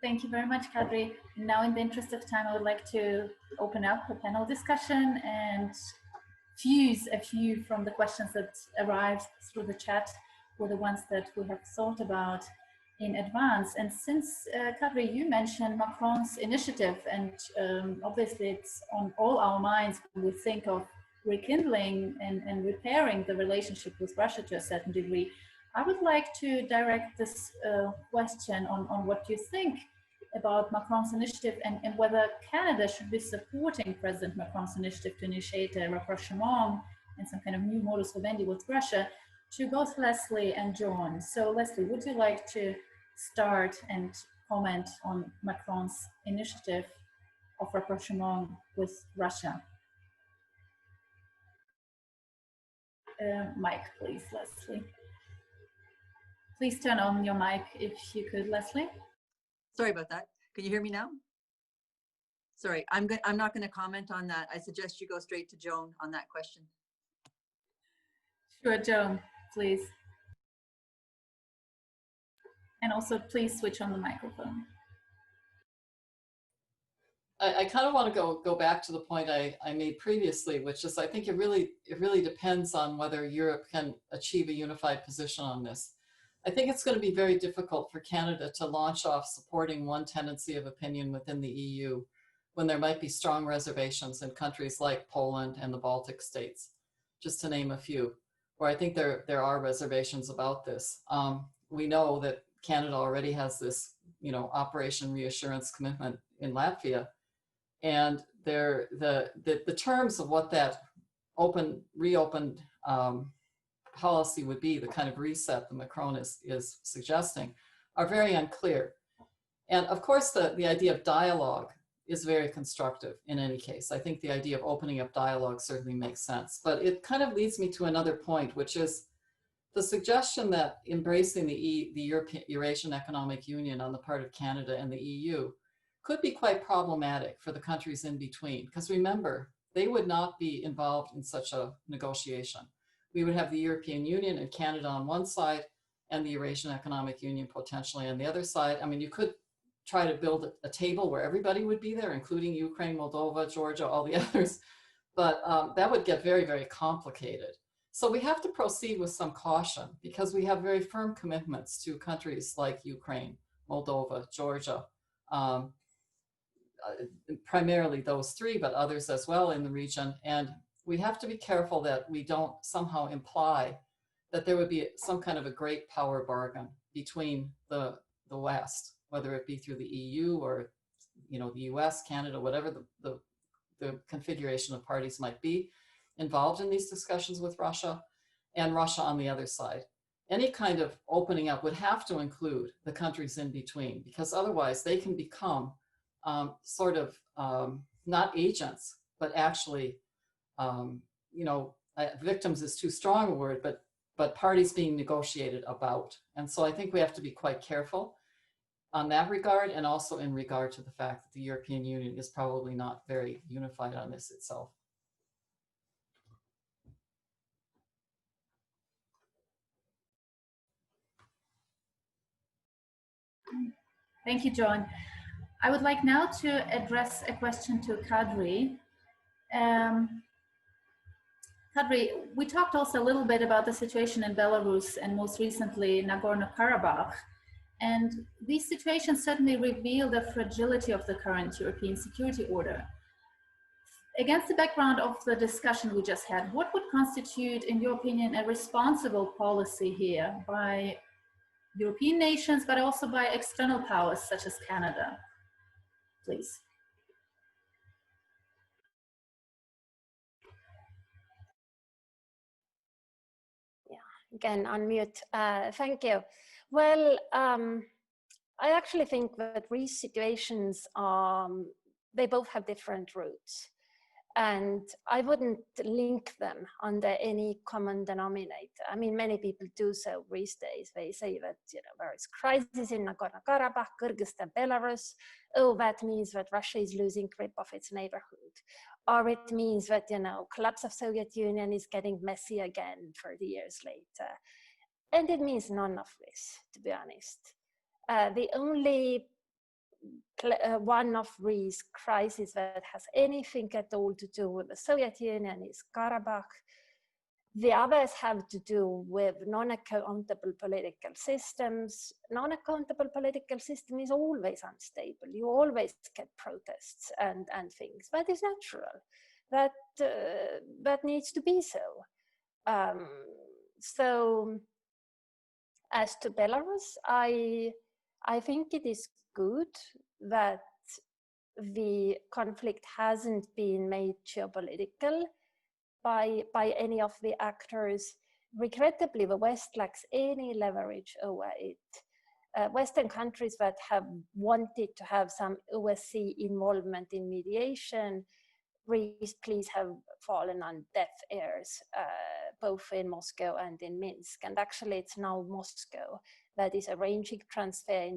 [SPEAKER 2] Thank you very much, Kadri. Now, in the interest of time, I would like to open up a panel discussion and fuse a few from the questions that arrived through the chat were the ones that we have thought about in advance. And since, Kadri, you mentioned Macron's initiative, and obviously it's on all our minds when we think of rekindling and repairing the relationship with Russia to a certain degree, I would like to direct this question on what you think about Macron's initiative, and whether Canada should be supporting President Macron's initiative to initiate a rapprochement and some kind of new modus vivendi with Russia, to both Leslie and Joan. So Leslie, would you like to start and comment on Macron's initiative of rapprochement with Russia? Mic, please, Leslie. Please turn on your mic if you could, Leslie.
[SPEAKER 4] Sorry about that. Can you hear me now? Sorry, I'm not going to comment on that. I suggest you go straight to Joan on that question.
[SPEAKER 2] Sure, Joan, please. And also, please switch on the microphone.
[SPEAKER 5] I kind of want to go back to the point I made previously, which is I think it really depends on whether Europe can achieve a unified position on this. I think it's going to be very difficult for Canada to launch off supporting one tendency of opinion within the EU when there might be strong reservations in countries like Poland and the Baltic states, just to name a few, where I think there are reservations about this. We know that Canada already has this, Operation Reassurance commitment in Latvia, and the terms of what that reopened policy would be, the kind of reset that Macron is suggesting, are very unclear. And of course, the idea of dialogue is very constructive in any case. I think the idea of opening up dialogue certainly makes sense. But it kind of leads me to another point, which is the suggestion that embracing the Eurasian Economic Union on the part of Canada and the EU could be quite problematic for the countries in between. Because remember, they would not be involved in such a negotiation. We would have the European Union and Canada on one side and the Eurasian Economic Union potentially on the other side. I mean, you could try to build a table where everybody would be there, including Ukraine, Moldova, Georgia, all the others. But that would get very, very complicated. So we have to proceed with some caution because we have very firm commitments to countries like Ukraine, Moldova, Georgia, primarily those three, but others as well in the region. And we have to be careful that we don't somehow imply that there would be some kind of a great power bargain between the West, whether it be through the EU or, you know, the US, Canada, whatever the configuration of parties might be involved in these discussions with Russia, and Russia on the other side. Any kind of opening up would have to include the countries in between, because otherwise they can become sort of not agents, but actually, you know, victims is too strong a word, but parties being negotiated about. And so I think we have to be quite careful on that regard, and also in regard to the fact that the European Union is probably not very unified on this itself.
[SPEAKER 2] Thank you, Joan. I would like now to address a question to Kadri. Kadri, we talked also a little bit about the situation in Belarus and most recently Nagorno-Karabakh. And these situations certainly reveal the fragility of the current European security order. Against the background of the discussion we just had, what would constitute, in your opinion, a responsible policy here by European nations, but also by external powers such as Canada? Please.
[SPEAKER 6] Yeah, again, unmute. Thank you. Well, I actually think that these situations, they both have different roots. And I wouldn't link them under any common denominator. I mean, many people do so these days. They say that, you know, there is crisis in Nagorno-Karabakh, Kyrgyzstan, Belarus. Oh, that means that Russia is losing grip of its neighborhood. Or it means that, you know, collapse of Soviet Union is getting messy again 30 years later. And it means none of this, to be honest. The only one of these crises that has anything at all to do with the Soviet Union is Karabakh. The others have to do with non-accountable political systems. Non-accountable political system is always unstable. You always get protests and things. That is natural. That needs to be so. So as to Belarus, I think it is good that the conflict hasn't been made geopolitical by any of the actors. Regrettably, the West lacks any leverage over it. Western countries that have wanted to have some OSCE involvement in mediation, please have fallen on deaf ears, both in Moscow and in Minsk. And actually, it's now Moscow that is arranging transfer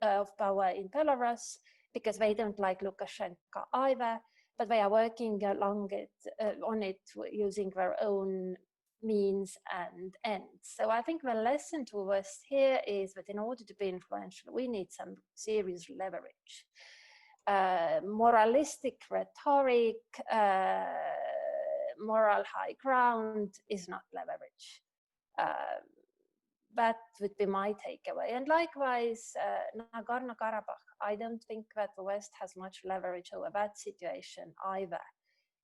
[SPEAKER 6] of power in Belarus, because they don't like Lukashenko either, but they are working along on it using their own means and ends. So I think the lesson to us here is that in order to be influential, we need some serious leverage. Moralistic rhetoric, moral high ground is not leverage. That would be my takeaway. And likewise, Nagorno-Karabakh, I don't think that the West has much leverage over that situation either.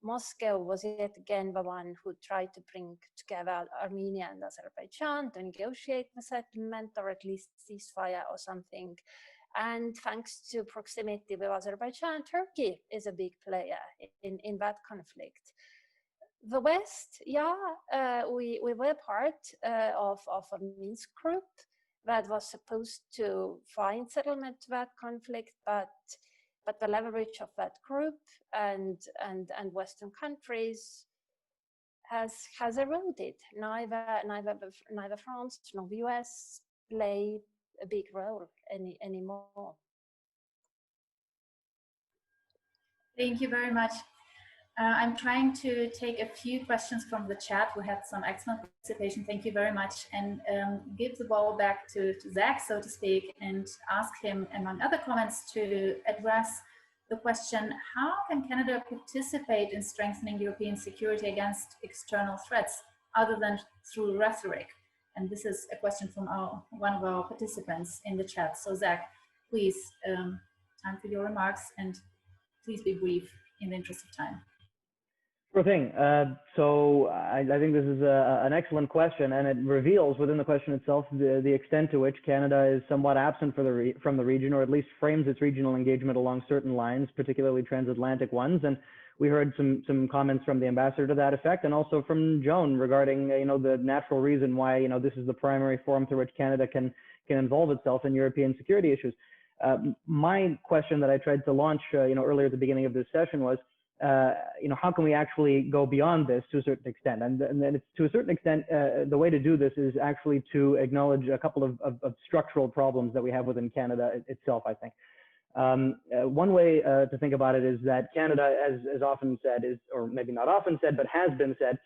[SPEAKER 6] Moscow was yet again the one who tried to bring together Armenia and Azerbaijan to negotiate the settlement or at least ceasefire or something. And thanks to proximity with Azerbaijan, Turkey is a big player in that conflict. The West, yeah, we were part of a Minsk group that was supposed to find settlement to that conflict, but the leverage of that group and Western countries has eroded. Neither France nor the US play a big role anymore.
[SPEAKER 2] Thank you very much. I'm trying to take a few questions from the chat. We had some excellent participation. Thank you very much. And give the ball back to Zach, so to speak, and ask him, among other comments, to address the question, how can Canada participate in strengthening European security against external threats other than through rhetoric? And this is a question from one of our participants in the chat. So Zach, please, time for your remarks, and please be brief in the interest of time.
[SPEAKER 3] Sure thing. So I think this is an excellent question, and it reveals within the question itself the extent to which Canada is somewhat absent from the region, or at least frames its regional engagement along certain lines, particularly transatlantic ones. And we heard some comments from the ambassador to that effect, and also from Joan regarding the natural reason why this is the primary forum through which Canada can involve itself in European security issues. My question that I tried to launch earlier at the beginning of this session was, how can we actually go beyond this to a certain extent? And it's, to a certain extent, the way to do this is actually to acknowledge a couple of structural problems that we have within Canada itself, I think. One way to think about it is that Canada, as often said, or maybe not often said, but has been said,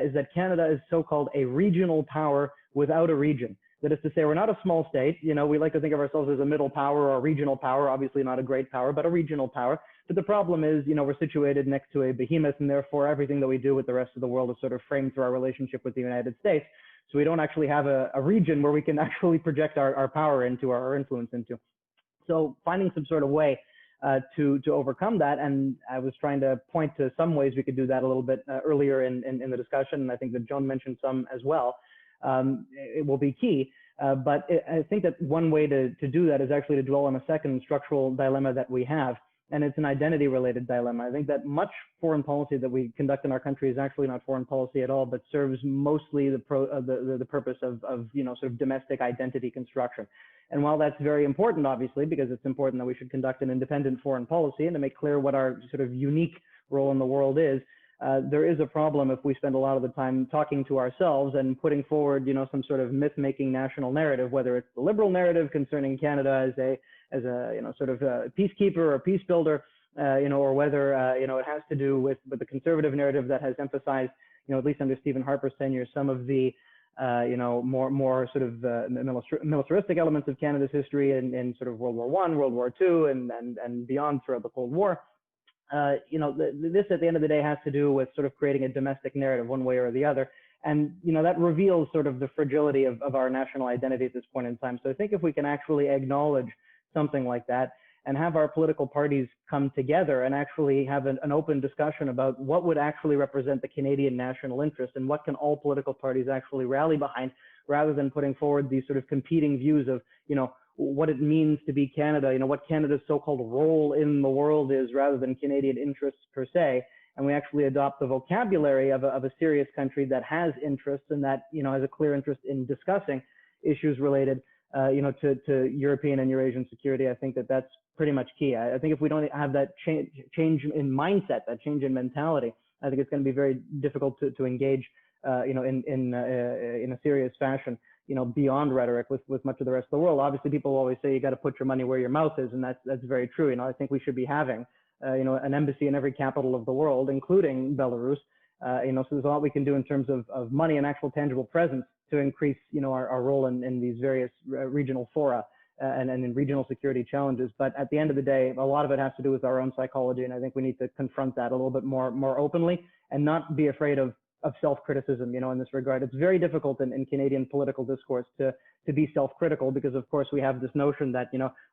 [SPEAKER 3] is that Canada is so-called a regional power without a region. That is to say, we're not a small state. We like to think of ourselves as a middle power or a regional power, obviously not a great power, but a regional power. But the problem is, we're situated next to a behemoth, and therefore everything that we do with the rest of the world is sort of framed through our relationship with the United States. So we don't actually have a region where we can actually project our power into, our influence into. So finding some sort of way to overcome that, and I was trying to point to some ways we could do that a little bit earlier in the discussion, and I think that Joan mentioned some as well. It will be key, but I think that one way to do that is actually to dwell on a second structural dilemma that we have, and it's an identity-related dilemma. I think that much foreign policy that we conduct in our country is actually not foreign policy at all, but serves mostly the purpose of sort of domestic identity construction. And while that's very important, obviously, because it's important that we should conduct an independent foreign policy and to make clear what our sort of unique role in the world is, there is a problem if we spend a lot of the time talking to ourselves and putting forward, some sort of myth-making national narrative, whether it's the liberal narrative concerning Canada as a sort of a peacekeeper or peace builder, or whether it has to do with the conservative narrative that has emphasized, at least under Stephen Harper's tenure, some of the more sort of militaristic elements of Canada's history in sort of World War I, World War II, and beyond throughout the Cold War. This at the end of the day has to do with sort of creating a domestic narrative one way or the other. And, that reveals sort of the fragility of our national identity at this point in time. So I think if we can actually acknowledge something like that and have our political parties come together and actually have an open discussion about what would actually represent the Canadian national interest and what can all political parties actually rally behind, rather than putting forward these sort of competing views of, what it means to be Canada, what Canada's so-called role in the world is, rather than Canadian interests per se. And we actually adopt the vocabulary of a serious country that has interests and that, has a clear interest in discussing issues related, to European and Eurasian security. I think that that's pretty much key. I think if we don't have that change in mindset, that change in mentality, I think it's going to be very difficult to engage, in a serious fashion, beyond rhetoric with much of the rest of the world. Obviously, people always say you got to put your money where your mouth is, and that's very true. I think we should be having, an embassy in every capital of the world, including Belarus. So there's a lot we can do in terms of money and actual tangible presence to increase, our role in these various regional fora and in regional security challenges. But at the end of the day, a lot of it has to do with our own psychology, and I think we need to confront that a little bit more openly and not be afraid of self-criticism, in this regard. It's very difficult in Canadian political discourse to be self-critical, because of course we have this notion that,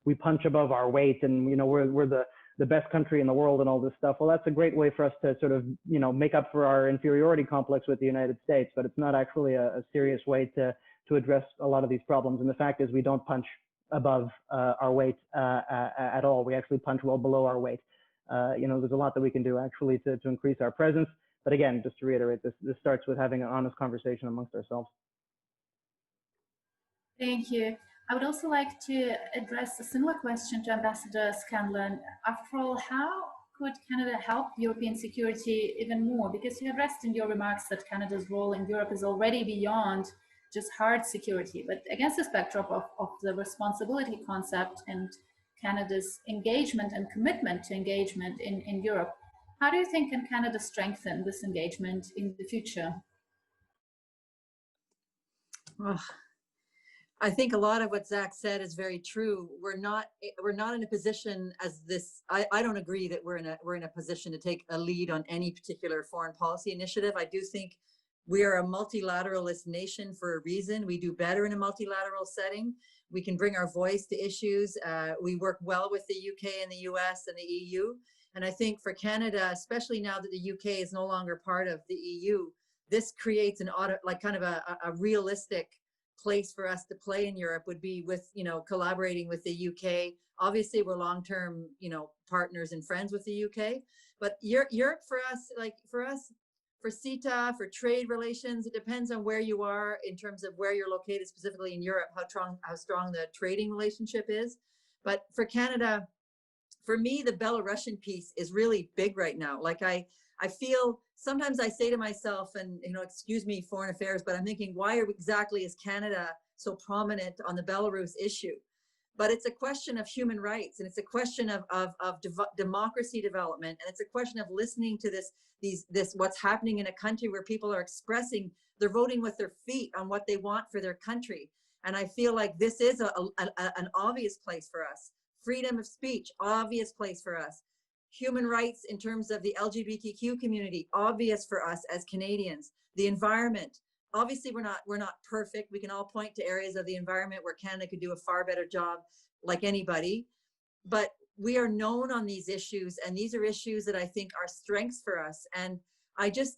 [SPEAKER 3] we punch above our weight and, we're the best country in the world and all this stuff. Well, that's a great way for us to sort of, make up for our inferiority complex with the United States, but it's not actually a serious way to address a lot of these problems. And the fact is we don't punch above our weight at all. We actually punch well below our weight. There's a lot that we can do actually to increase our presence. But again, just to reiterate, this starts with having an honest conversation amongst ourselves.
[SPEAKER 2] Thank you. I would also like to address a similar question to Ambassador Scanlon. After all, how could Canada help European security even more? Because you addressed in your remarks that Canada's role in Europe is already beyond just hard security, but against this backdrop of the responsibility concept and Canada's engagement and commitment to engagement in Europe, how do you think can Canada strengthen this engagement in the future?
[SPEAKER 4] Oh, I think a lot of what Zach said is very true. We're not in a position as this. I don't agree that we're in a position to take a lead on any particular foreign policy initiative. I do think we are a multilateralist nation for a reason. We do better in a multilateral setting. We can bring our voice to issues. We work well with the UK and the US and the EU. And I think for Canada, especially now that the UK is no longer part of the EU, this creates a realistic place for us to play in Europe would be with, collaborating with the UK. Obviously, we're long-term, partners and friends with the UK. But Europe for us, for CETA, for trade relations, it depends on where you are in terms of where you're located, specifically in Europe, how strong the trading relationship is. But for Canada, for me, the Belarusian piece is really big right now. I feel sometimes I say to myself, and excuse me, foreign affairs, but I'm thinking, why exactly is Canada so prominent on the Belarus issue? But it's a question of human rights, and it's a question of democracy development, and it's a question of listening to this what's happening in a country where people are expressing, they're voting with their feet on what they want for their country. And I feel like this is an obvious place for us. Freedom of speech, obvious place for us. Human rights in terms of the LGBTQ community, obvious for us as Canadians. The environment, obviously we're not perfect. We can all point to areas of the environment where Canada could do a far better job like anybody, but we are known on these issues, and these are issues that I think are strengths for us. And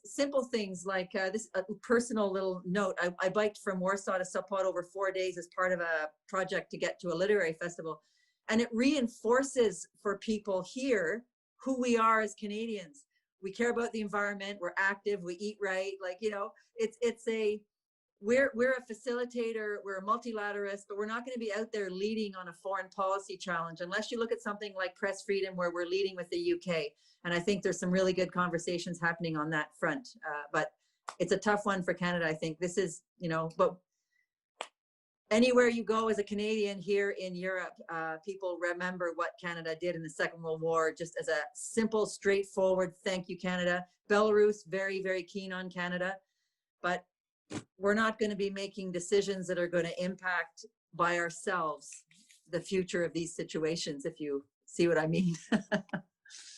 [SPEAKER 4] simple things like this personal little note, I biked from Warsaw to Sopot over 4 days as part of a project to get to a literary festival. And it reinforces for people here who we are as Canadians. We care about the environment, we're active, we eat right, we're a facilitator, we're a multilateralist, but we're not going to be out there leading on a foreign policy challenge unless you look at something like press freedom, where we're leading with the UK. And I think there's some really good conversations happening on that front. But it's a tough one for Canada. I think this is, but anywhere you go as a Canadian here in Europe, people remember what Canada did in the Second World War, just as a simple, straightforward, thank you, Canada. Belarus, very, very keen on Canada. But we're not going to be making decisions that are going to impact by ourselves the future of these situations, if you see what I mean.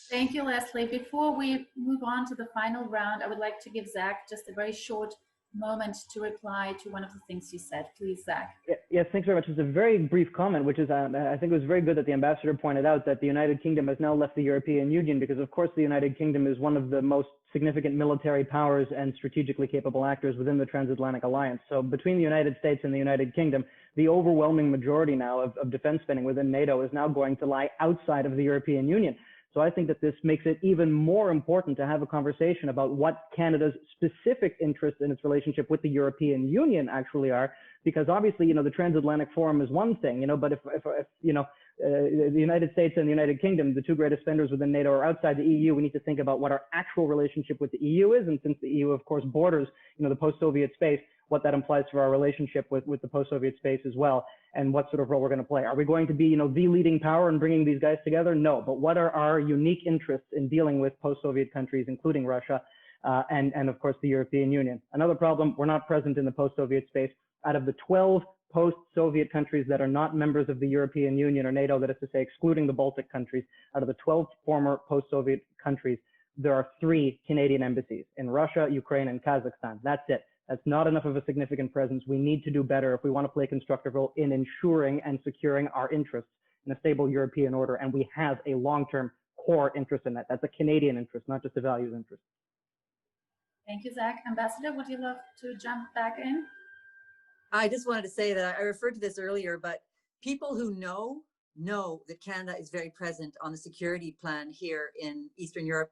[SPEAKER 2] Thank you, Leslie. Before we move on to the final round, I would like to give Zach just a very short moment to reply to one of the things you said. Please, Zach.
[SPEAKER 3] Yes, thanks very much. It's a very brief comment, which is, I think it was very good that the ambassador pointed out that the United Kingdom has now left the European Union, because of course the United Kingdom is one of the most significant military powers and strategically capable actors within the transatlantic alliance. So between the United States and the United Kingdom, the overwhelming majority now of defense spending within NATO is now going to lie outside of the European Union. So I think that this makes it even more important to have a conversation about what Canada's specific interests in its relationship with the European Union actually are, because obviously, the transatlantic forum is one thing, but if the United States and the United Kingdom, the two greatest spenders within NATO, are outside the EU, we need to think about what our actual relationship with the EU is. And since the EU, of course, borders, the post-Soviet space, what that implies for our relationship with the post-Soviet space as well, and what sort of role we're going to play. Are we going to be, the leading power in bringing these guys together? No. But what are our unique interests in dealing with post-Soviet countries, including Russia, and of course the European Union? Another problem, we're not present in the post-Soviet space. Out of the 12 post-Soviet countries that are not members of the European Union or NATO, that is to say, excluding the Baltic countries, out of the 12 former post-Soviet countries, there are 3 Canadian embassies in Russia, Ukraine, and Kazakhstan. That's it. That's not enough of a significant presence. We need to do better if we want to play a constructive role in ensuring and securing our interests in a stable European order. And we have a long-term core interest in that. That's a Canadian interest, not just a values interest.
[SPEAKER 2] Thank you, Zach. Ambassador, would you love to jump back in?
[SPEAKER 4] I just wanted to say that I referred to this earlier, but people who know that Canada is very present on the security plan here in Eastern Europe,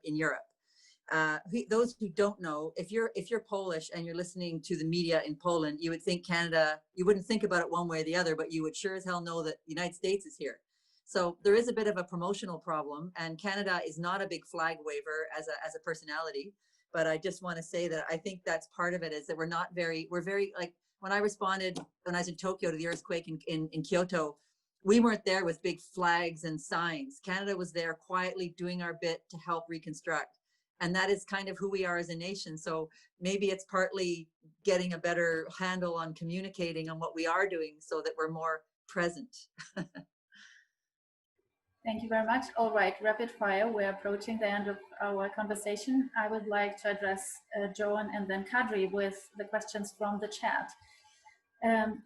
[SPEAKER 4] Those who don't know, if you're Polish and you're listening to the media in Poland, you would think Canada, you wouldn't think about it one way or the other, but you would sure as hell know that the United States is here. So there is a bit of a promotional problem, and Canada is not a big flag waver as a personality. But I just want to say that I think that's part of it, is that we're very, like, when I responded when I was in Tokyo to the earthquake in Kyoto, we weren't there with big flags and signs. Canada was there quietly doing our bit to help reconstruct. And that is kind of who we are as a nation. So maybe it's partly getting a better handle on communicating on what we are doing so that we're more present.
[SPEAKER 2] Thank you very much. All right, rapid fire. We're approaching the end of our conversation. I would like to address Joan and then Kadri with the questions from the chat.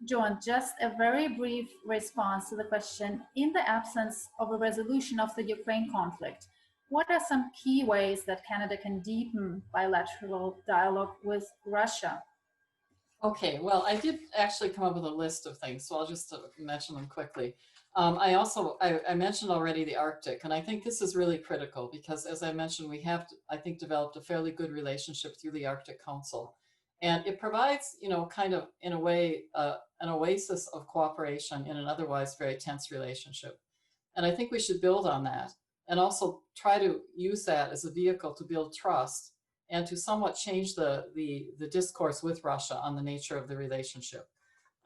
[SPEAKER 2] Joan, just a very brief response to the question: in the absence of a resolution of the Ukraine conflict, what are some key ways that Canada can deepen bilateral dialogue with Russia?
[SPEAKER 5] Okay, well, I did actually come up with a list of things, so I'll just mention them quickly. I mentioned already the Arctic, and I think this is really critical because, as I mentioned, we have, I think, developed a fairly good relationship through the Arctic Council. And it provides, kind of, in a way, an oasis of cooperation in an otherwise very tense relationship. And I think we should build on that and also try to use that as a vehicle to build trust and to somewhat change the discourse with Russia on the nature of the relationship.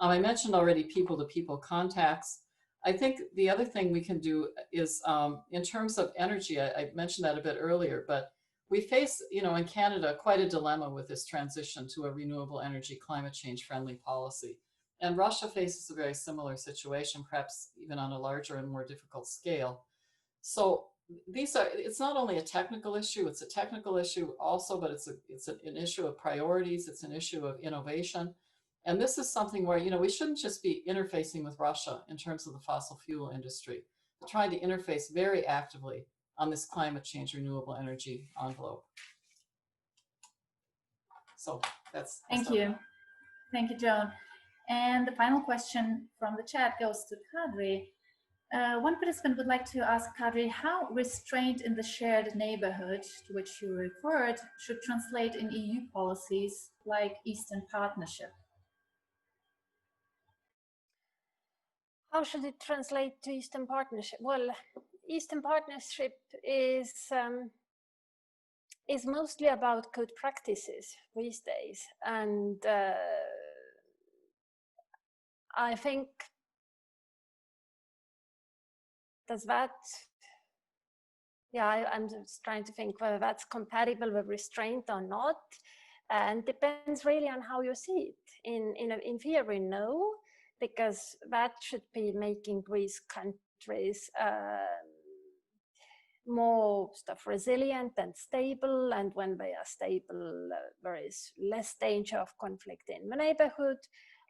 [SPEAKER 5] I mentioned already people-to-people contacts. I think the other thing we can do is, in terms of energy, I mentioned that a bit earlier, but we face, in Canada, quite a dilemma with this transition to a renewable energy, climate change friendly policy. And Russia faces a very similar situation, perhaps even on a larger and more difficult scale. So it's not only a technical issue, it's a technical issue also, but it's an issue of priorities, it's an issue of innovation. And this is something where, we shouldn't just be interfacing with Russia in terms of the fossil fuel industry, but trying to interface very actively on this climate change renewable energy envelope. So that's
[SPEAKER 2] Thank you. Thank you, Joan. And the final question from the chat goes to Kadri. One participant would like to ask Kadri how restraint in the shared neighborhood to which you referred should translate in EU policies like Eastern Partnership.
[SPEAKER 6] How should it translate to Eastern Partnership? Well, Eastern Partnership is mostly about good practices these days, and I think I'm just trying to think whether that's compatible with restraint or not, and depends really on how you see it. In theory, no, because that should be making these countries more resilient and stable, and when they are stable, there is less danger of conflict in the neighborhood.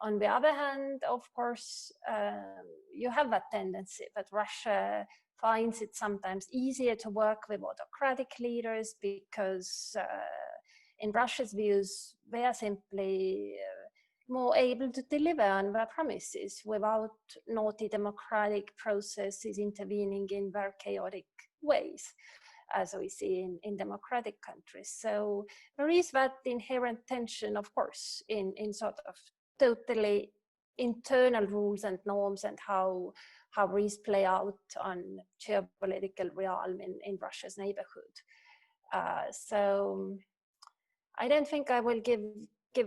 [SPEAKER 6] On the other hand, of course, you have that tendency that Russia finds it sometimes easier to work with autocratic leaders because in Russia's views, they are simply more able to deliver on their promises without naughty democratic processes intervening in very chaotic ways, as we see in democratic countries. So there is that inherent tension, of course, in sort of totally internal rules and norms and how these play out on geopolitical realm in Russia's neighborhood. So I don't think I will give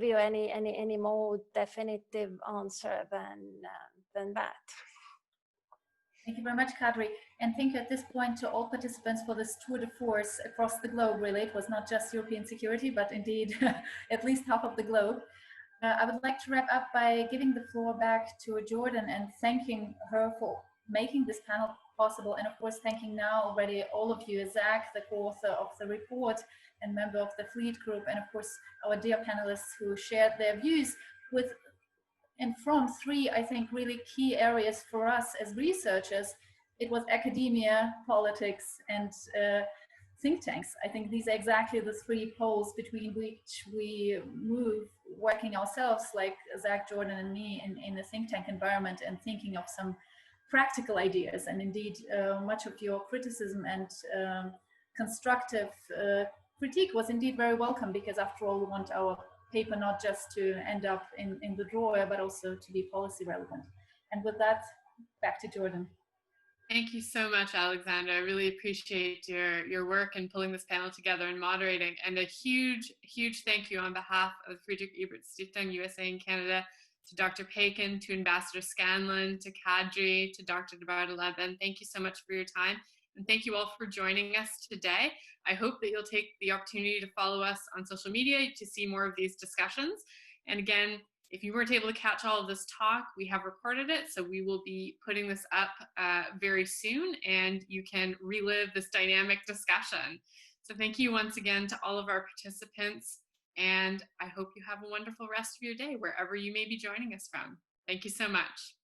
[SPEAKER 6] you any more definitive answer than that.
[SPEAKER 2] Thank you very much, Kadri. And thank you at this point to all participants for this tour de force across the globe, really. It was not just European security, but indeed at least half of the globe. I would like to wrap up by giving the floor back to Jordan and thanking her for making this panel possible. And of course, thanking now already all of you, Zach, the co-author of the report and member of the Fleet Group, and of course, our dear panelists who shared their views with and from three, I think, really key areas for us as researchers. It was academia, politics, and think tanks. I think these are exactly the three poles between which we move, working ourselves, like Zach, Jordan, and me, in a think tank environment and thinking of some practical ideas. And indeed, much of your criticism and constructive critique was indeed very welcome, because after all, we want our paper not just to end up in the drawer, but also to be policy relevant. And with that, back to Jordan.
[SPEAKER 1] Thank you so much, Alexandra. I really appreciate your work in pulling this panel together and moderating. And a huge, huge thank you on behalf of Friedrich-Ebert-Stiftung, USA and Canada, to Dr. Palkin, to Ambassador Scanlon, to Kadri, to Dr. DeBar deleben. Thank you so much for your time. And thank you all for joining us today. I hope that you'll take the opportunity to follow us on social media to see more of these discussions. And again, if you weren't able to catch all of this talk, we have recorded it, so we will be putting this up very soon, and you can relive this dynamic discussion. So thank you once again to all of our participants, and I hope you have a wonderful rest of your day, wherever you may be joining us from. Thank you so much.